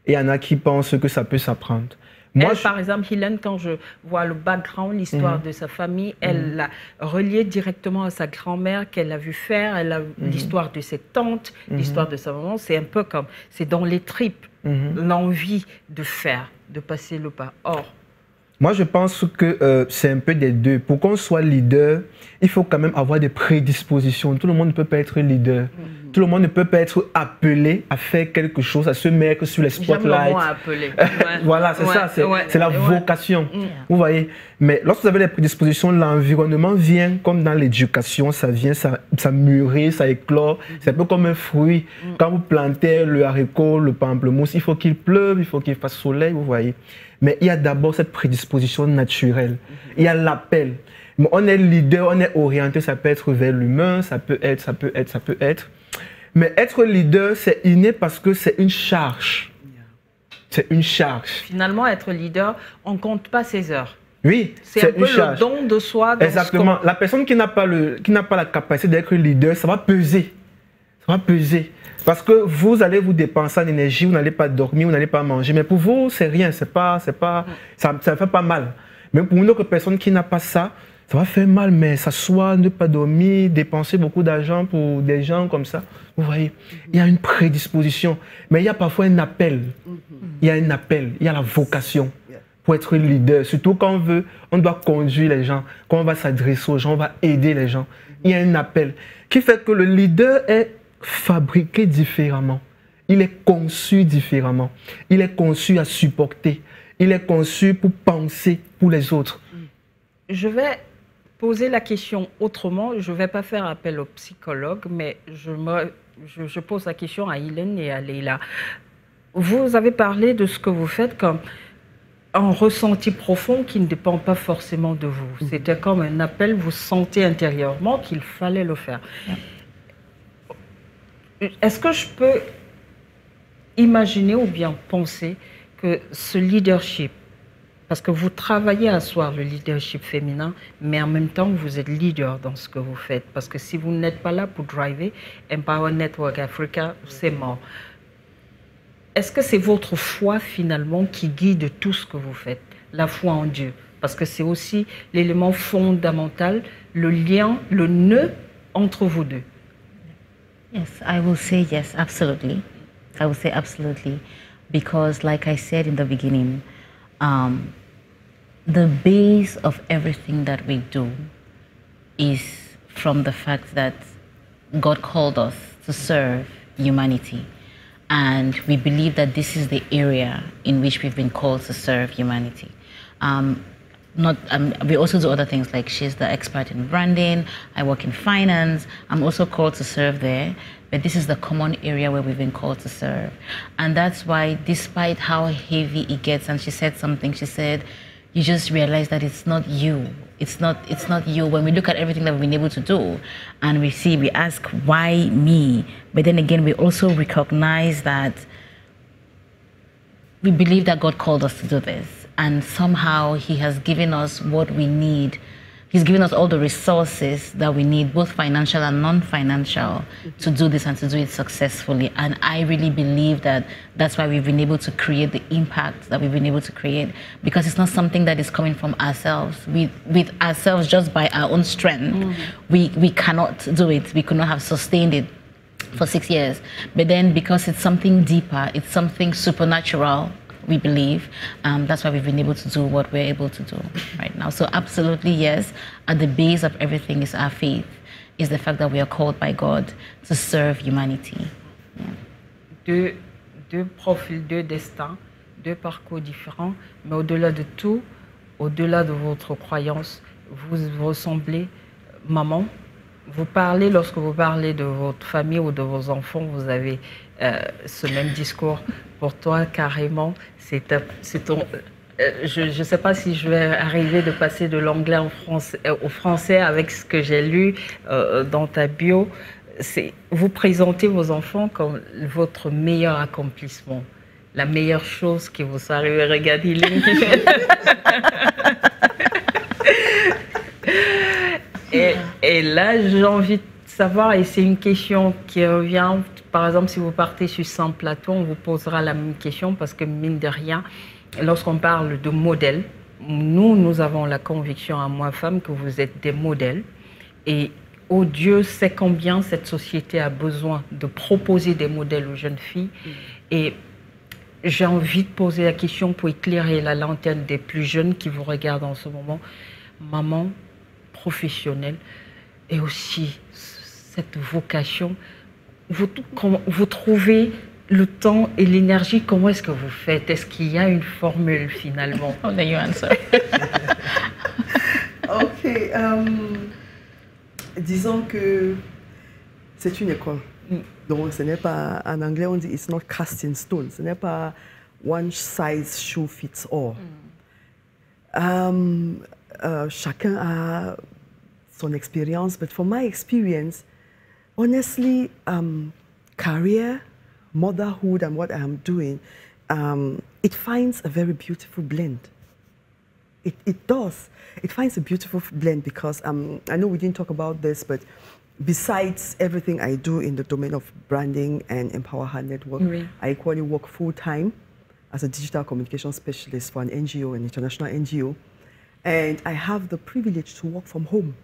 Et il y en a qui pensent que ça peut s'apprendre. Moi, par exemple, Hélène, quand je vois le background, l'histoire de sa famille, elle l'a relié directement à sa grand-mère qu'elle a vu faire, elle a l'histoire de ses tantes, l'histoire de sa maman. C'est un peu comme, c'est dans les tripes, l'envie de faire, de passer le pas. Or, moi, je pense que c'est un peu des deux. Pour qu'on soit leader, il faut quand même avoir des prédispositions. Tout le monde ne peut pas être leader. Tout le monde ne peut pas être appelé à faire quelque chose, à se mettre sur les spotlights. J'aime le mot appelé. Voilà, c'est ça, c'est la vocation. Vous voyez. Mais lorsque vous avez les prédispositions, l'environnement vient comme dans l'éducation, ça vient, ça mûrit, ça éclore. C'est un peu comme un fruit. Quand vous plantez le haricot, le pamplemousse, il faut qu'il pleuve, il faut qu'il fasse soleil, vous voyez. Mais il y a d'abord cette prédisposition naturelle. Il y a l'appel. On est leader, on est orienté, ça peut être vers l'humain, ça peut être. Mais être leader, c'est inné parce que c'est une charge. C'est une charge. Finalement, être leader, on ne compte pas ses heures. Oui, c'est un peu le don de soi. Exactement. La personne qui n'a pas la capacité d'être leader, ça va peser. Ça va peser. Parce que vous allez vous dépenser en énergie, vous n'allez pas dormir, vous n'allez pas manger. Mais pour vous, c'est rien, ça ne fait pas mal. Mais pour une autre personne qui n'a pas ça, ça va faire mal, mais s'asseoir, ne pas dormir, dépenser beaucoup d'argent pour des gens comme ça. Vous voyez, il y a une prédisposition, mais il y a parfois un appel. Il y a un appel, il y a la vocation pour être leader. Surtout quand on doit conduire les gens, quand on va s'adresser aux gens, on va aider les gens. Il y a un appel qui fait que le leader est fabriqué différemment. Il est conçu différemment. Il est conçu à supporter. Il est conçu pour penser pour les autres. Je vais poser la question autrement. Je ne vais pas faire appel aux psychologues, mais je pose la question à Hélène et à Leila. Vous avez parlé de ce que vous faites comme un ressenti profond qui ne dépend pas forcément de vous. C'était comme un appel, vous sentez intérieurement qu'il fallait le faire. Est-ce que je peux imaginer ou bien penser que ce leadership, parce que vous travaillez à asseoir le leadership féminin, mais en même temps, vous êtes leader dans ce que vous faites. Parce que si vous n'êtes pas là pour driver, Empower Network Africa, c'est mort. Est-ce que c'est votre foi finalement qui guide tout ce que vous faites? La foi en Dieu. Parce que c'est aussi l'élément fondamental, le lien, le nœud entre vous deux. Yes, I will say yes, absolutely. I will say absolutely. Because like I said in the beginning, the base of everything that we do is from the fact that God called us to serve humanity. And we believe that this is the area in which we've been called to serve humanity. We also do other things, like she's the expert in branding, I work in finance, I'm also called to serve there, but this is the common area where we've been called to serve. And that's why, despite how heavy it gets, and she said something, she said, you just realize that it's not you. It's not you. When we look at everything that we've been able to do and we ask, why me? But then again, we also recognize that we believe that God called us to do this. And somehow he has given us what we need. He's given us all the resources that we need, both financial and non-financial, to do this and to do it successfully. And I really believe that that's why we've been able to create the impact that we've been able to create, because it's not something that is coming from ourselves. With ourselves, just by our own strength, we cannot do it. We could not have sustained it for 6 years. But then because it's something deeper, it's something supernatural, we believe, that's why we've been able to do what we're able to do right now. So absolutely, yes, at the base of everything is our faith, is the fact that we are called by God to serve humanity. Yeah. Deux profils, deux destins, deux parcours différents, mais au-delà de tout, au-delà de votre croyance, vous ressemblez, maman. Vous parlez, lorsque vous parlez de votre famille ou de vos enfants, vous avez ce même discours. Pour toi, carrément, c'est ton... je ne sais pas si je vais arriver de passer de l'anglais au français avec ce que j'ai lu dans ta bio. Vous présentez vos enfants comme votre meilleur accomplissement, la meilleure chose qui vous soit arrivée. Regardez Lynn qui fait... Et là, j'ai envie de savoir, et c'est une question qui revient, par exemple, si vous partez sur 100 plateaux, on vous posera la même question, parce que mine de rien, lorsqu'on parle de modèles, nous avons la conviction à moi, femme, que vous êtes des modèles. Et oh Dieu sait combien cette société a besoin de proposer des modèles aux jeunes filles. Et j'ai envie de poser la question pour éclairer la lanterne des plus jeunes qui vous regardent en ce moment. Maman, professionnelle, et aussi cette vocation, vous trouvez le temps et l'énergie, comment est-ce que vous faites? Est-ce qu'il y a une formule finalement? Oh, then you answer. Ok, disons que c'est une école. Donc ce n'est pas, en anglais on dit it's not cast in stone, ce n'est pas one size shoe fits all. Chacun a son expérience, but for my experience, honestly, career, motherhood, and what I'm doing, it finds a very beautiful blend. It does. It finds a beautiful blend because I know we didn't talk about this, but besides everything I do in the domain of branding and Empower Her Network, I equally work full-time as a digital communication specialist for an NGO, an international NGO. And I have the privilege to work from home.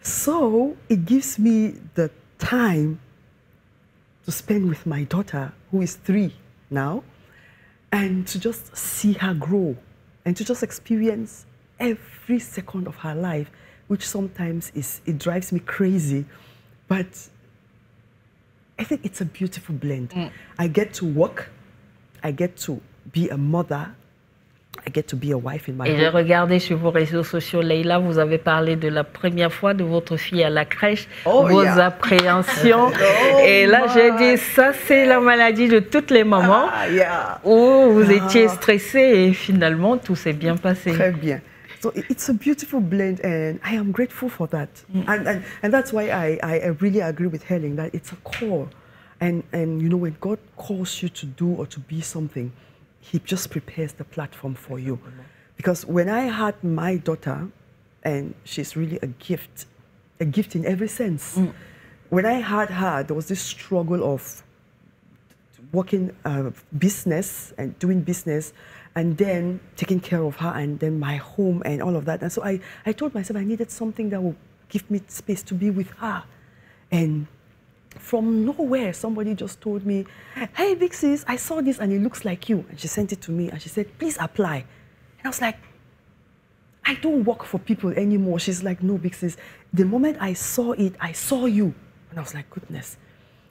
So it gives me the time to spend with my daughter, who is 3 now, and to just see her grow and to just experience every second of her life, which sometimes it drives me crazy. But I think it's a beautiful blend. I get to work, I get to be a mother, I get to be a wife in my home. Et j'ai regardé sur vos réseaux sociaux, Leila, vous avez parlé de la première fois de votre fille à la crèche, vos appréhensions. Et là, j'ai dit, ça, c'est la maladie de toutes les mamans, où vous étiez stressée et finalement, tout s'est bien passé. Très bien. So it's a beautiful blend, and I am grateful for that. And that's why I really agree with Helen that it's a call. And you know, when God calls you to do or to be something, He just prepares the platform for you. Because when I had my daughter, and she's really a gift in every sense. When I had her, there was this struggle of working business and doing business, and then taking care of her, and then my home and all of that. And so I told myself I needed something that would give me space to be with her. And from nowhere, somebody just told me, hey, Big Sis, I saw this and it looks like you. And she sent it to me and she said, please apply. And I was like, I don't work for people anymore. She's like, no, Big Sis. The moment I saw it, I saw you. And I was like, goodness.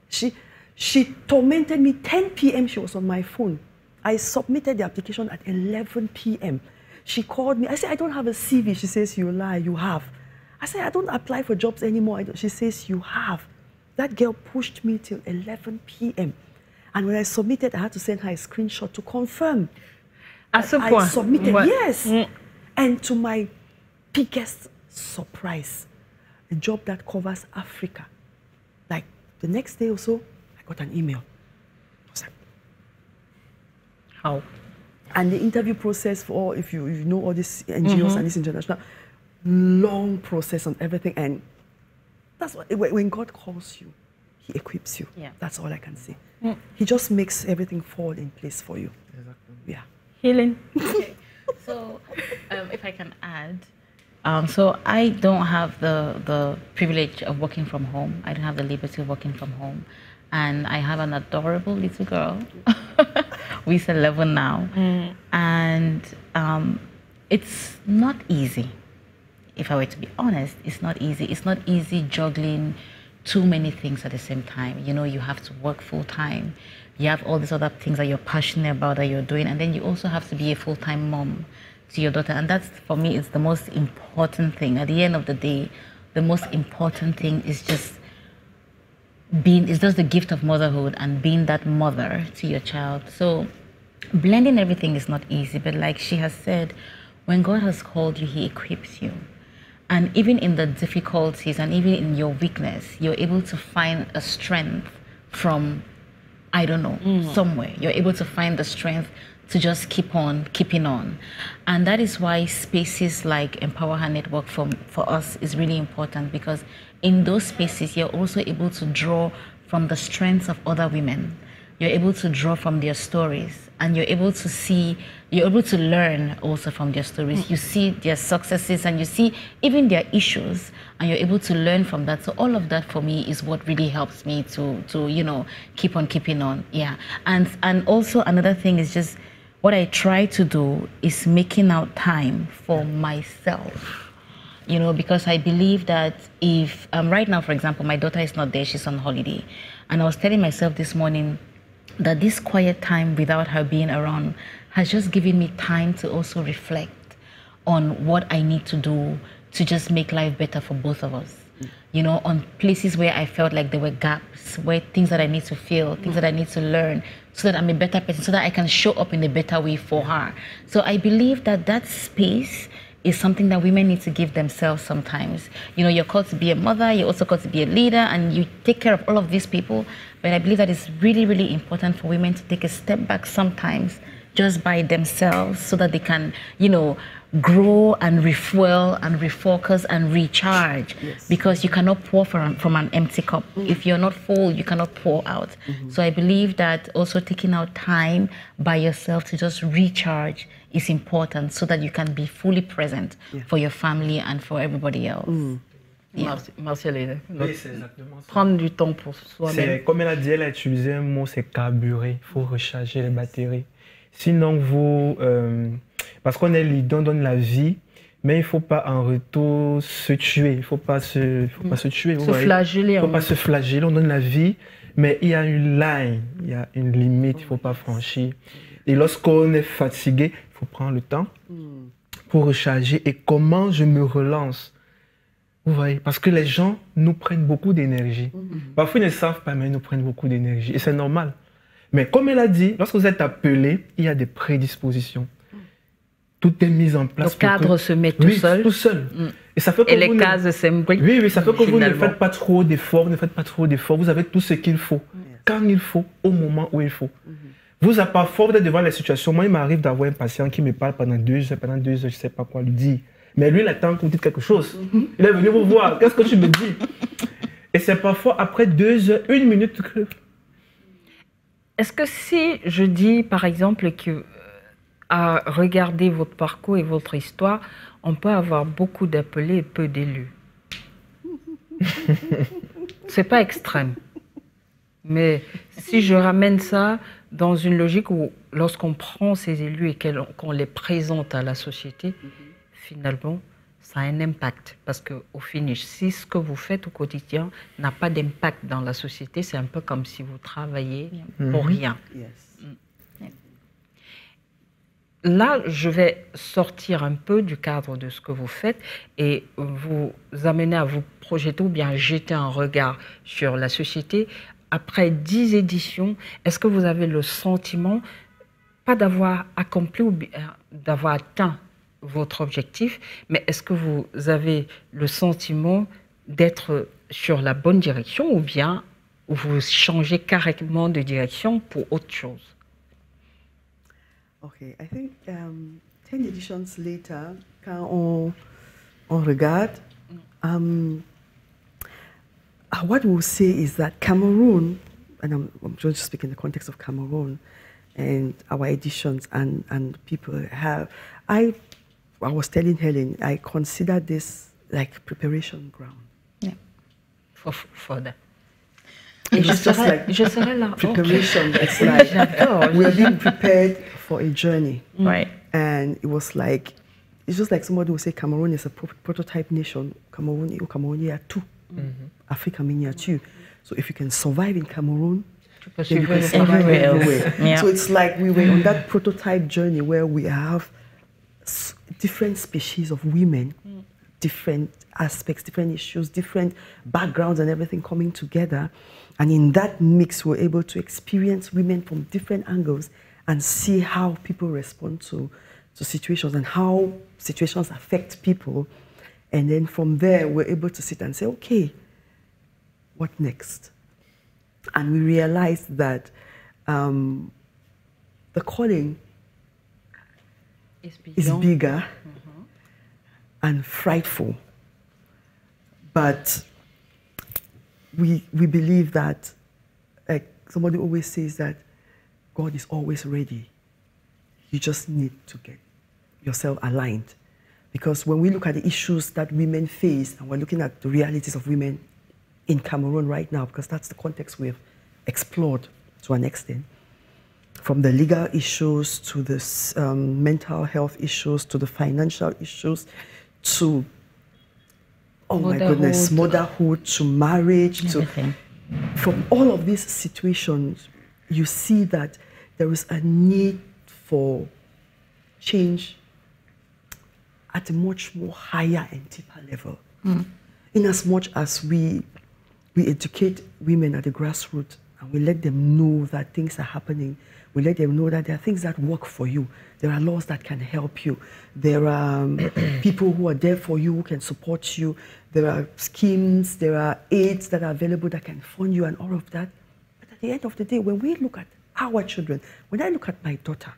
She tormented me. 10 p.m. she was on my phone. I submitted the application at 11 p.m. She called me. I said, I don't have a CV. She says, you lie, you have. I said, I don't apply for jobs anymore. She says, you have. That girl pushed me till 11 p.m. And when I submitted, I had to send her a screenshot to confirm. À ce I point. submitted, Ouais. yes. And to my biggest surprise, a job that covers Africa. Like the next day or so, I got an email. I was like, How? and the interview process for, if you know all these NGOs and this international, long process on everything. And that's what, when God calls you, He equips you. Yeah. That's all I can say. He just makes everything fall in place for you. Yeah. Healing. Okay. So, if I can add, so I don't have the privilege of working from home. I don't have the liberty of working from home. And I have an adorable little girl. We're 11 now. And it's not easy. If I were to be honest, it's not easy. It's not easy juggling too many things at the same time. You know, you have to work full time. You have all these other things that you're passionate about that you're doing. And then you also have to be a full-time mom to your daughter. And that's, for me, it's the most important thing. At the end of the day, the most important thing is just it's just the gift of motherhood and being that mother to your child. So blending everything is not easy, but like she has said, when God has called you, He equips you. And even in the difficulties and even in your weakness, you're able to find a strength from, I don't know, somewhere. You're able to find the strength to just keep on keeping on. And that is why spaces like Empower Her Network for us is really important, because in those spaces, you're also able to draw from the strengths of other women. You're able to draw from their stories, and you're able to learn also from their stories. You see their successes and you see even their issues, and you're able to learn from that. So all of that for me is what really helps me to you know, keep on keeping on. Yeah. And also another thing is just what I try to do is making out time for myself. You know, because I believe that if right now, for example, my daughter is not there, she's on holiday, and I was telling myself this morning that this quiet time without her being around has just given me time to also reflect on what I need to do to just make life better for both of us. You know, on places where I felt like there were gaps, where things that I need to feel, things that I need to learn, so that I'm a better person, so that I can show up in a better way for her. So I believe that that space is something that women need to give themselves sometimes. You know, you're called to be a mother, you're also called to be a leader, and you take care of all of these people. But I believe that it's really, really important for women to take a step back sometimes just by themselves, so that they can, you know, grow and refuel and refocus and recharge. Yes. Because you cannot pour from an empty cup. If you're not full, you cannot pour out. So I believe that also taking out time by yourself to just recharge is important, so that you can be fully present for your family and for everybody else. Yeah. Merci Hélène. Oui, c'est exactement ça. Prendre du temps pour soi-même. Comme elle a dit, elle a utilisé un mot, c'est carburer. Il faut recharger les batteries. Sinon, vous... parce qu'on est leader, on donne la vie, mais il ne faut pas en retour se tuer. Il ne faut pas se tuer. Se flageller. Il ne faut pas se flageller. On donne la vie, mais il y a une ligne, il y a une limite, il ne faut pas franchir. Et lorsqu'on est fatigué, il faut prendre le temps pour recharger. Et comment je me relance? Vous voyez, parce que les gens nous prennent beaucoup d'énergie. Parfois, ils ne savent pas, mais ils nous prennent beaucoup d'énergie. Et c'est normal. Mais comme elle a dit, lorsque vous êtes appelé, il y a des prédispositions. Tout est mis en place. Le cadre se met tout seul. Tout seul. Et ça fait que et les cases s'imbriquent. Oui, ça fait que vous ne faites pas trop d'efforts, Vous avez tout ce qu'il faut, quand il faut, au moment où il faut. Vous n'avez pas fort d'être devant les situations. Moi, il m'arrive d'avoir un patient qui me parle pendant 2 heures, je ne sais pas quoi lui dire. Mais lui, il attend que vous dites quelque chose. Il est venu vous voir. Qu'est-ce que tu me dis? Et c'est parfois après 2 heures, 1 minute que... Est-ce que si je dis, par exemple, que à regarder votre parcours et votre histoire, on peut avoir beaucoup d'appelés et peu d'élus? C'est pas extrême. Mais si je ramène ça dans une logique où, lorsqu'on prend ces élus et qu'on les présente à la société, finalement, ça a un impact. Parce qu'au finish, si ce que vous faites au quotidien n'a pas d'impact dans la société, c'est un peu comme si vous travaillez pour rien. Là, je vais sortir un peu du cadre de ce que vous faites et vous amener à vous projeter ou bien jeter un regard sur la société. Après 10 éditions, est-ce que vous avez le sentiment, pas d'avoir accompli ou d'avoir atteint votre objectif, mais est-ce que vous avez le sentiment d'être sur la bonne direction ou bien vous changez carrément de direction pour autre chose? Okay, I think 10 editions later, quand on regarde, what we'll say is that Cameroon, and I'm just speaking in the context of Cameroon and our editions and people have, I was telling Helen, I consider this like preparation ground. Yeah. For that. It's just like preparation. It's like we're being prepared for a journey. Right. And it was like, it's just like somebody would say Cameroon is a prototype nation. Cameroon are two. Africa are two. So if you can survive in Cameroon, then you can survive everywhere. Yeah. So it's like we were on that prototype journey where we have different species of women, different aspects, different issues, different backgrounds and everything coming together. And in that mix, we're able to experience women from different angles and see how people respond to situations and how situations affect people. And then from there, we're able to sit and say, okay, what next? And we realized that the calling is bigger and frightful. But we believe that, like somebody always says, that God is always ready. You just need to get yourself aligned. Because when we look at the issues that women face, and we're looking at the realities of women in Cameroon right now, because that's the context we've explored to an extent, from the legal issues to the mental health issues to the financial issues to, oh my goodness, motherhood to marriage to, from all of these situations, you see that there is a need for change at a much more higher and deeper level. In as much as we educate women at the grassroots and we let them know that things are happening, we let them know that there are things that work for you. There are laws that can help you. There are people who are there for you, who can support you. There are schemes, there are aids that are available that can fund you and all of that. But at the end of the day, when we look at our children, when I look at my daughter,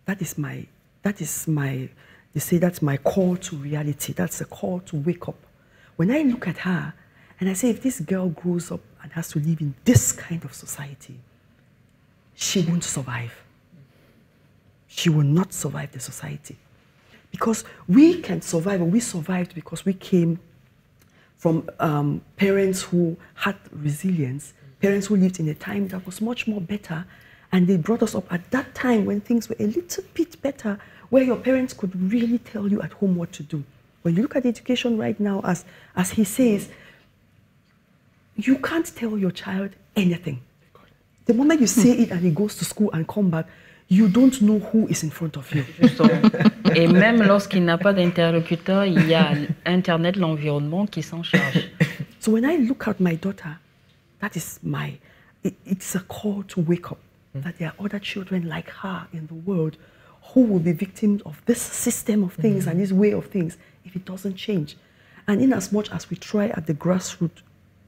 they say that's my call to reality. That's a call to wake up. When I look at her and I say, if this girl grows up and has to live in this kind of society, she won't survive. She will not survive the society. Because we can survive, and we survived because we came from parents who had resilience, parents who lived in a time that was much more better, and they brought us up at that time when things were a little bit better, where your parents could really tell you at home what to do. When you look at education right now, as he says, you can't tell your child anything. The moment you say it and he goes to school and come back, you don't know who is in front of you. Et même lorsqu'il n'a pas d'interlocuteur, il y a Internet, l'environnement qui s'en charge. So when I look at my daughter, that is it's a call to wake up, that there are other children like her in the world who will be victims of this system of things and this way of things if it doesn't change. And in as much as we try at the grassroots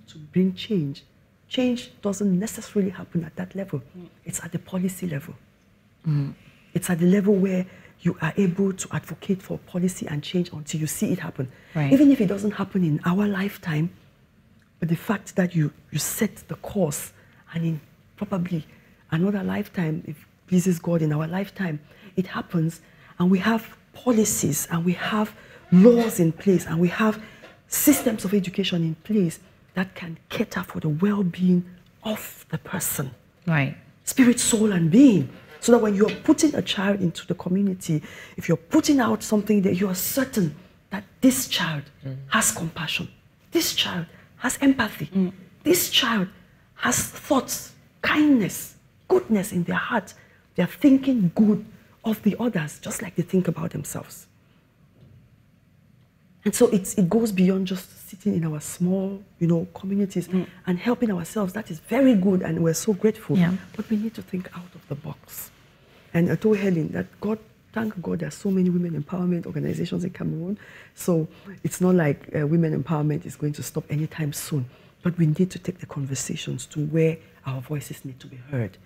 to bring change, change doesn't necessarily happen at that level. It's at the policy level. It's at the level where you are able to advocate for policy and change until you see it happen. Right. Even if it doesn't happen in our lifetime, but the fact that you set the course, and in probably another lifetime, if it pleases God in our lifetime, it happens, and we have policies, and we have laws in place, and we have systems of education in place that can cater for the well-being of the person. Right. Spirit, soul, and being. So that when you're putting a child into the community, if you're putting out something that you are certain that this child has compassion, this child has empathy, this child has thoughts, kindness, goodness in their heart. They're thinking good of the others, just like they think about themselves. And so it goes beyond just sitting in our small, communities and helping ourselves. That is very good, and we're so grateful. Yeah. But we need to think out of the box. And I told Helen that thank God, there are so many women empowerment organizations in Cameroon. So it's not like women empowerment is going to stop anytime soon. But we need to take the conversations to where our voices need to be heard.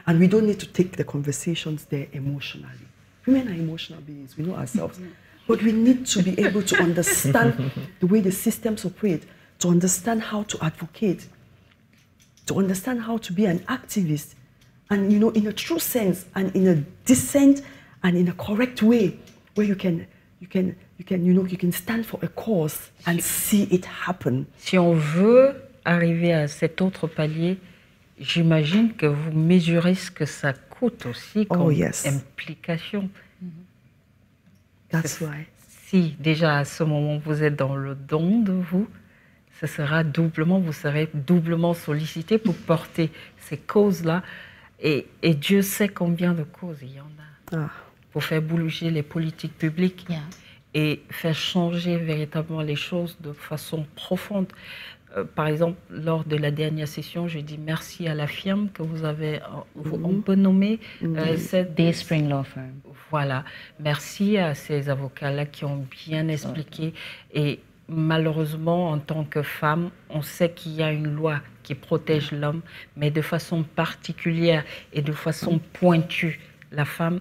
And we don't need to take the conversations there emotionally. Women are emotional beings, we know ourselves. But we need to be able to understand the way the systems operate, to understand how to advocate, to understand how to be an activist, and in a true sense, and in a decent and in a correct way, where you can stand for a cause and see it happen. Si on veut arriver à cet autre palier, j'imagine que vous mesurez ce que ça coûte aussi comme implication. That's why. Si déjà à ce moment vous êtes dans le don de vous, vous serez doublement sollicité pour porter ces causes-là. Et Dieu sait combien de causes il y en a pour faire bouger les politiques publiques et faire changer véritablement les choses de façon profonde. Par exemple, lors de la dernière session, j'ai dit merci à la firme que vous avez, on peut nommer Dayspring Law Firm. Voilà, merci à ces avocats-là qui ont bien expliqué. Et malheureusement, en tant que femme, on sait qu'il y a une loi qui protège l'homme, mais de façon particulière et de façon pointue. La femme,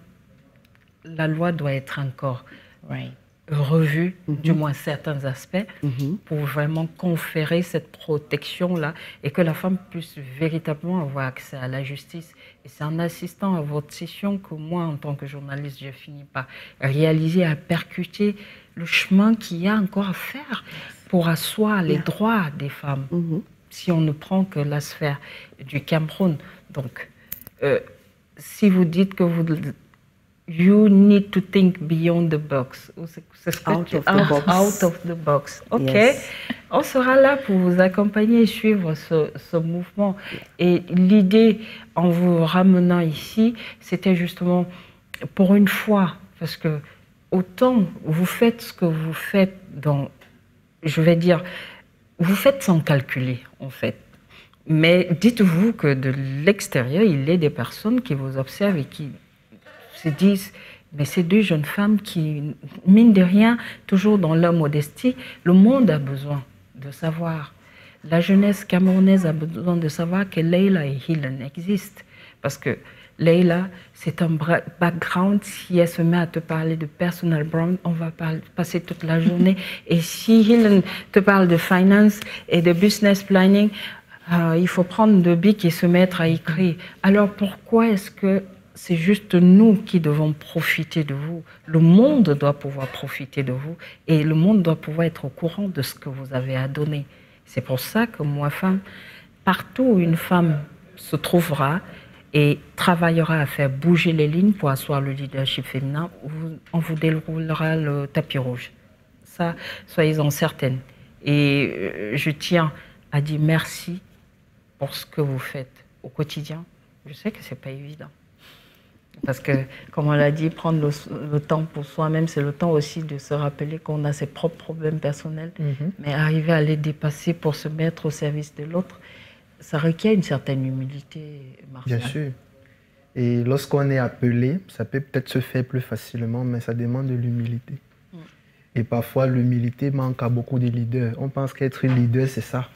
la loi doit être encore revue, du moins certains aspects, pour vraiment conférer cette protection-là et que la femme puisse véritablement avoir accès à la justice. Et c'est en assistant à votre session que moi, en tant que journaliste, j'ai fini par réaliser, à percuter le chemin qu'il y a encore à faire pour asseoir les droits des femmes, si on ne prend que la sphère du Cameroun. Donc, si vous dites que you need to think beyond the box. Out of the box. OK. Yes. On sera là pour vous accompagner et suivre ce mouvement. Et l'idée, en vous ramenant ici, c'était justement, pour une fois, parce que autant vous faites ce que vous faites je vais dire, vous faites sans calculer, en fait. Mais dites-vous que de l'extérieur, il y a des personnes qui vous observent et qui se disent, mais ces deux jeunes femmes qui, mine de rien, toujours dans leur modestie, le monde a besoin de savoir. La jeunesse camerounaise a besoin de savoir que Leila et Helen existent. Parce que Leila, c'est un background. Si elle se met à te parler de personal brand, on va passer toute la journée. Et si Helen te parle de finance et de business planning, il faut prendre de bic et se mettre à écrire. Alors pourquoi est-ce que c'est juste nous qui devons profiter de vous? Le monde doit pouvoir profiter de vous et le monde doit pouvoir être au courant de ce que vous avez à donner. C'est pour ça que moi, femme, partout où une femme se trouvera et travaillera à faire bouger les lignes pour asseoir le leadership féminin, on vous déroulera le tapis rouge. Ça, soyez-en certaines. Et je tiens à dire merci pour ce que vous faites au quotidien. Je sais que ce n'est pas évident. Parce que, comme on l'a dit, prendre le temps pour soi-même, c'est le temps aussi de se rappeler qu'on a ses propres problèmes personnels, mais arriver à les dépasser pour se mettre au service de l'autre, ça requiert une certaine humilité, Martial. Bien sûr. Et lorsqu'on est appelé, ça peut peut-être se faire plus facilement, mais ça demande de l'humilité. Et parfois, l'humilité manque à beaucoup de leaders. On pense qu'être leader, c'est ça.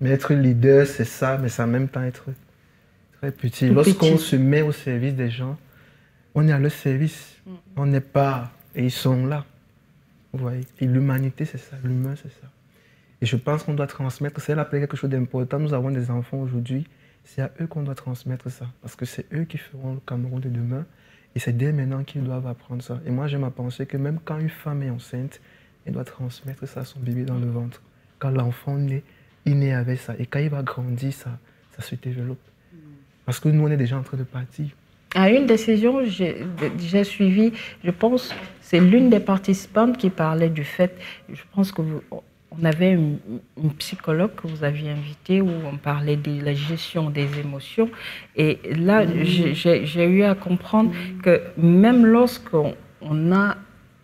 Mais être leader, c'est ça, mais ça en même temps être très petit. Lorsqu'on se met au service des gens, on est à leur service. On n'est pas... Et ils sont là. Vous voyez? Et l'humanité, c'est ça. L'humain, c'est ça. Et je pense qu'on doit transmettre. C'est là quelque chose d'important. Nous avons des enfants aujourd'hui. C'est à eux qu'on doit transmettre ça. Parce que c'est eux qui feront le Cameroun de demain. Et c'est dès maintenant qu'ils doivent apprendre ça. Et moi, j'aime à penser que même quand une femme est enceinte, elle doit transmettre ça à son bébé dans le ventre. Quand l'enfant naît, il naît avec ça. Et quand il va grandir, ça se développe. Parce que nous, on est déjà en train de partir. À une décision, j'ai suivi, je pense, c'est l'une des participantes qui parlait du fait, je pense qu'on avait une psychologue que vous aviez invitée où on parlait de la gestion des émotions. Et là, j'ai eu à comprendre que même lorsqu'on a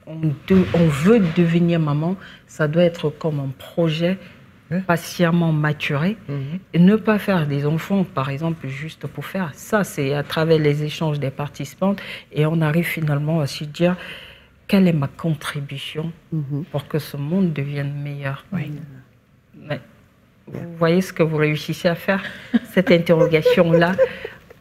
on veut devenir maman, ça doit être comme un projet patiemment maturé et ne pas faire des enfants, par exemple, juste pour faire. Ça, c'est à travers les échanges des participantes et on arrive finalement à se dire quelle est ma contribution pour que ce monde devienne meilleur. Mais vous voyez ce que vous réussissez à faire, cette interrogation-là.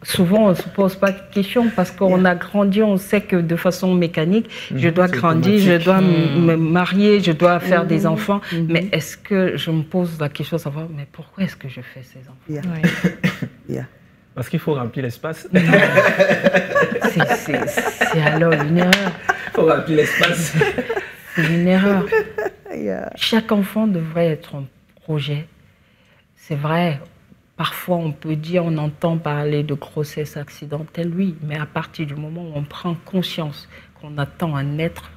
Souvent, on ne se pose pas de questions parce qu'on a grandi, on sait que de façon mécanique, je dois grandir, je dois me marier, je dois faire des enfants. Mais est-ce que je me pose la question de savoir, mais pourquoi est-ce que je fais ces enfants? Parce qu'il faut remplir l'espace. C'est alors une erreur. Il faut remplir l'espace. C'est une erreur. Chaque enfant devrait être un projet. C'est vrai. Parfois, on peut dire, on entend parler de grossesse accidentelle, oui, mais à partir du moment où on prend conscience qu'on attend un être,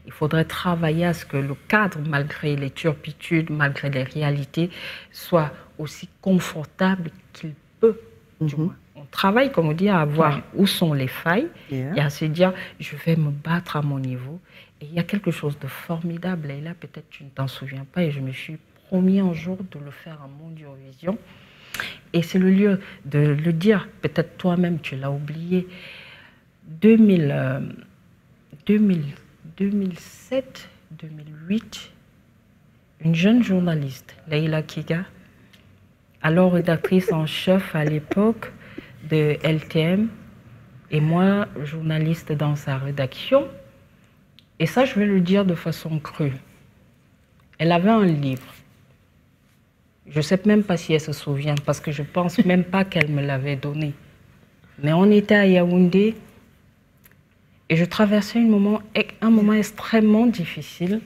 il faudrait travailler à ce que le cadre, malgré les turpitudes, malgré les réalités, soit aussi confortable qu'il peut, du moins. On travaille, comme on dit, à voir où sont les failles et à se dire, je vais me battre à mon niveau. Et il y a quelque chose de formidable, et là, peut-être tu ne t'en souviens pas, et je me suis promis un jour de le faire à Mondiovision. Et c'est le lieu de le dire. Peut-être toi-même, tu l'as oublié. 2007, 2008, une jeune journaliste, Leila Kiga, alors rédactrice en chef à l'époque de LTM, et moi, journaliste dans sa rédaction. Et ça, je vais le dire de façon crue. Elle avait un livre. Je ne sais même pas si elle se souvient, parce que je ne pense même pas qu'elle me l'avait donné. Mais on était à Yaoundé et je traversais un moment extrêmement difficile.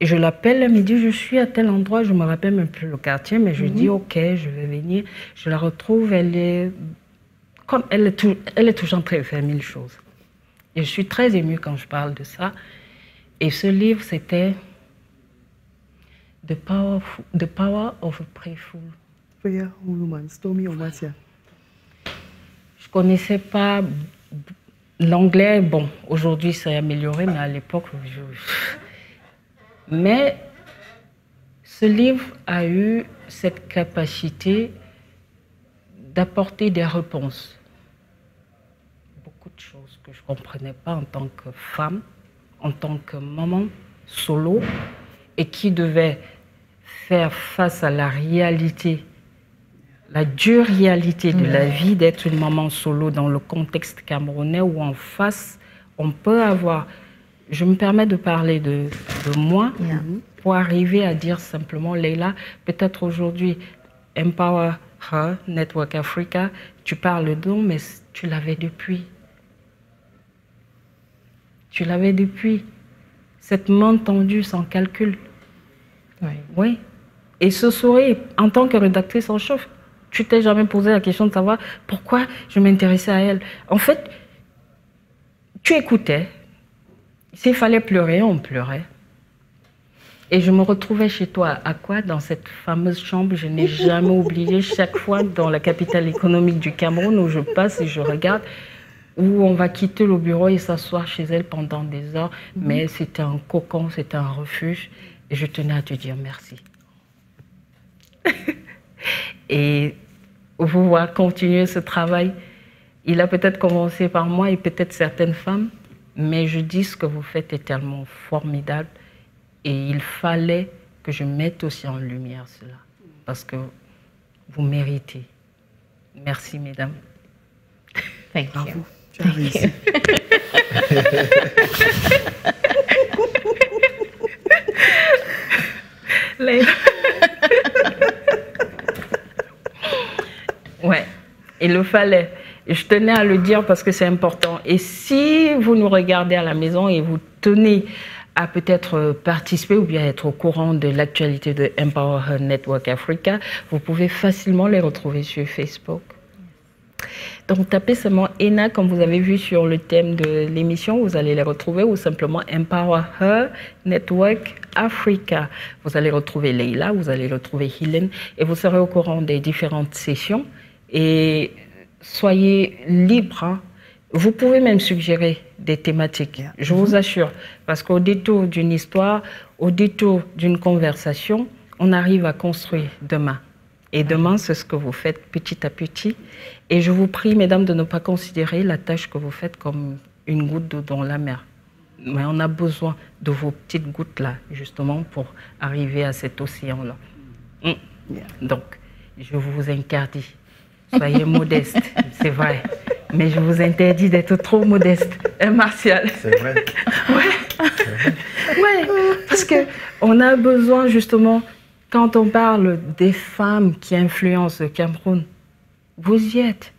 Et je l'appelle, elle me dit, je suis à tel endroit, je ne me rappelle même plus le quartier, mais je dis, ok, je vais venir. Je la retrouve, elle est toujours en train de faire mille choses. Et je suis très émue quand je parle de ça. Et ce livre, c'était The Power of a Prayerful Woman, Stormy Omatia. Je ne connaissais pas l'anglais. Bon, aujourd'hui, c'est amélioré, mais à l'époque, Mais ce livre a eu cette capacité d'apporter des réponses. Beaucoup de choses que je ne comprenais pas en tant que femme, en tant que maman solo, et qui devait faire face à la réalité, la dure réalité de la vie d'être une maman solo dans le contexte camerounais où en face, on peut avoir... Je me permets de parler de moi pour arriver à dire simplement, Leila, peut-être aujourd'hui, Empower Her, Network Africa, tu parles d'eux, mais tu l'avais depuis. Tu l'avais depuis. Cette main tendue sans calcul. Oui. Et ce sourire, en tant que rédactrice en chef, tu t'es jamais posé la question de savoir pourquoi je m'intéressais à elle. En fait, tu écoutais. S'il fallait pleurer, on pleurait. Et je me retrouvais chez toi, à quoi? Dans cette fameuse chambre, je n'ai jamais oublié, chaque fois dans la capitale économique du Cameroun, où je passe et je regarde, où on va quitter le bureau et s'asseoir chez elle pendant des heures. Mais c'était un cocon, c'était un refuge. Et je tenais à te dire merci. Et vous voir continuer ce travail, il a peut-être commencé par moi et peut-être certaines femmes, mais je dis ce que vous faites est tellement formidable et il fallait que je mette aussi en lumière cela parce que vous méritez. Merci, mesdames. Thank you. Tu as réussi. Ouais, il le fallait. Et je tenais à le dire parce que c'est important. Et si vous nous regardez à la maison et vous tenez à peut-être participer ou bien être au courant de l'actualité de Empower Her Network Africa, vous pouvez facilement les retrouver sur Facebook. Donc tapez seulement ENA comme vous avez vu sur le thème de l'émission, vous allez les retrouver, ou simplement Empower Her Network Africa. Vous allez retrouver Leila, vous allez retrouver Hélène et vous serez au courant des différentes sessions. Et soyez libres, hein. Vous pouvez même suggérer des thématiques, je vous assure, parce qu'au détour d'une histoire, au détour d'une conversation, on arrive à construire demain. Et demain, c'est ce que vous faites petit à petit. Et je vous prie, mesdames, de ne pas considérer la tâche que vous faites comme une goutte d'eau dans la mer. Mais on a besoin de vos petites gouttes-là, justement, pour arriver à cet océan-là. Donc, je vous interdis. Soyez modeste, c'est vrai. Mais je vous interdis d'être trop modeste, hein, Martial? C'est vrai. Ouais, parce qu'on a besoin, justement, quand on parle des femmes qui influencent le Cameroun, vous y êtes.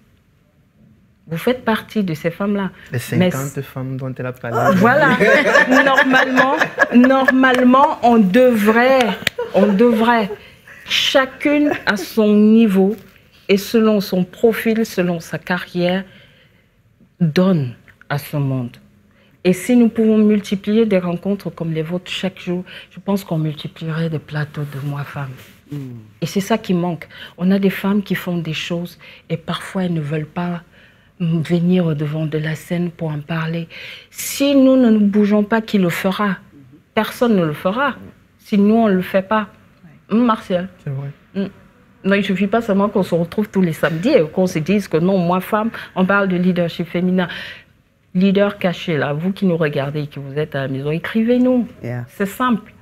Vous faites partie de ces femmes-là. Les 50 femmes dont elle a parlé. Voilà. Normalement, on devrait, chacune à son niveau et selon son profil, selon sa carrière, donne à ce monde. Et si nous pouvons multiplier des rencontres comme les vôtres chaque jour, je pense qu'on multiplierait des plateaux de Moi Femme. Et c'est ça qui manque. On a des femmes qui font des choses et parfois elles ne veulent pas venir devant de la scène pour en parler. Si nous ne nous bougeons pas, qui le fera? Personne ne le fera. Si nous, on ne le fait pas. Martial. C'est vrai. Non, il ne suffit pas seulement qu'on se retrouve tous les samedis et qu'on se dise que non, moi, femme, on parle de leadership féminin. Leader caché, là, vous qui nous regardez, qui vous êtes à la maison, écrivez-nous. C'est simple.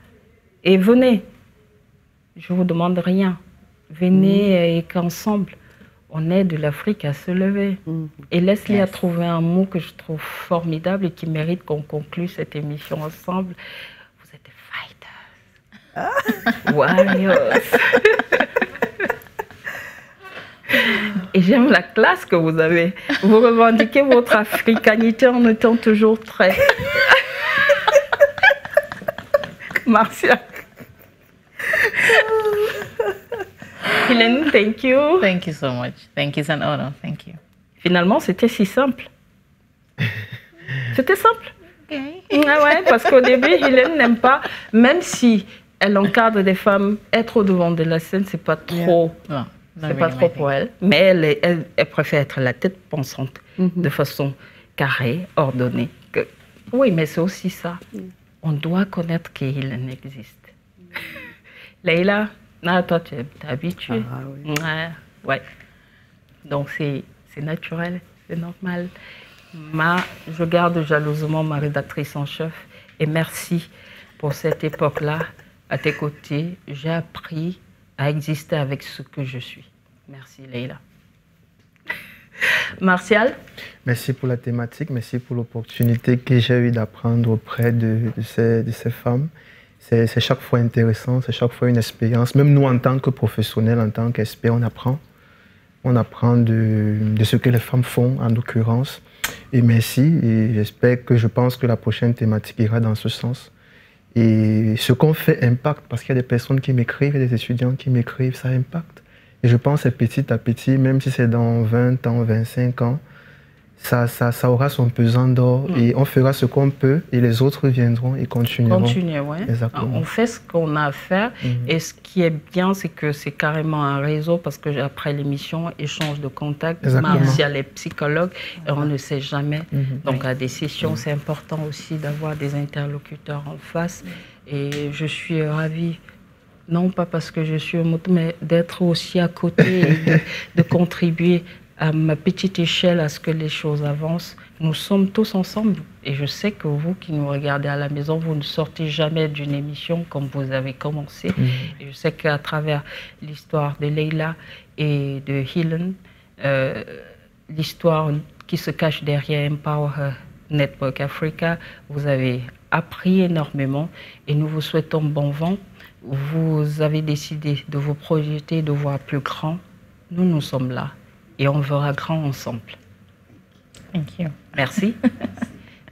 Et venez. Je ne vous demande rien. Venez et qu'ensemble, on aide l'Afrique à se lever. Et Leslie a trouvé un mot que je trouve formidable et qui mérite qu'on conclue cette émission ensemble. Vous êtes des fighters. Warriors. Et j'aime la classe que vous avez. Vous revendiquez votre africanité en étant toujours très... Martial. Hélène, thank you. Thank you so much. Thank you. It's an honor. Thank you. Finalement, c'était si simple. C'était simple. Okay. Ouais, parce qu'au début, Hélène n'aime pas, même si elle encadre des femmes, être au devant de la scène, c'est pas trop... No, C'est pas trop pour elle, mais elle préfère être la tête pensante de façon carrée, ordonnée. Oui, mais c'est aussi ça. On doit connaître qu'il existe. Leïla, toi, tu es habituée. Ah, oui. Ouais. Donc, c'est naturel, c'est normal. Je garde jalousement ma rédactrice en chef et merci pour cette époque-là. À tes côtés, j'ai appris à exister avec ce que je suis. Merci, Leïla. Martial? Merci pour la thématique, merci pour l'opportunité que j'ai eue d'apprendre auprès de ces femmes. C'est chaque fois intéressant, c'est chaque fois une expérience. Même nous, en tant que professionnels, en tant qu'experts, on apprend. On apprend de ce que les femmes font, en l'occurrence. Et merci, et je pense que la prochaine thématique ira dans ce sens. Et ce qu'on fait impacte, parce qu'il y a des personnes qui m'écrivent, il y a des étudiants qui m'écrivent, ça impacte. Et je pense que petit à petit, même si c'est dans 20 ans, 25 ans, ça aura son pesant d'or et on fera ce qu'on peut et les autres viendront et continueront. Continuer, oui. On fait ce qu'on a à faire et ce qui est bien, c'est que c'est carrément un réseau parce que après l'émission, échange de contacts, Martial est psychologue et on ne sait jamais. Donc à des sessions, c'est important aussi d'avoir des interlocuteurs en face et je suis ravie. Non pas parce que je suis au moto, mais d'être aussi à côté et de contribuer à ma petite échelle à ce que les choses avancent. Nous sommes tous ensemble et je sais que vous qui nous regardez à la maison, vous ne sortez jamais d'une émission comme vous avez commencé. Et je sais qu'à travers l'histoire de Leïla et de Hélène, l'histoire qui se cache derrière Empower Network Africa, vous avez appris énormément et nous vous souhaitons bon vent. Vous avez décidé de vous projeter, de voir plus grand. Nous sommes là et on verra grand ensemble. Thank you. Merci.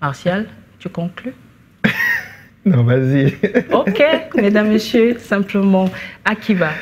Martial, tu conclus? Non, vas-y. Ok, mesdames, messieurs, simplement, Akiba.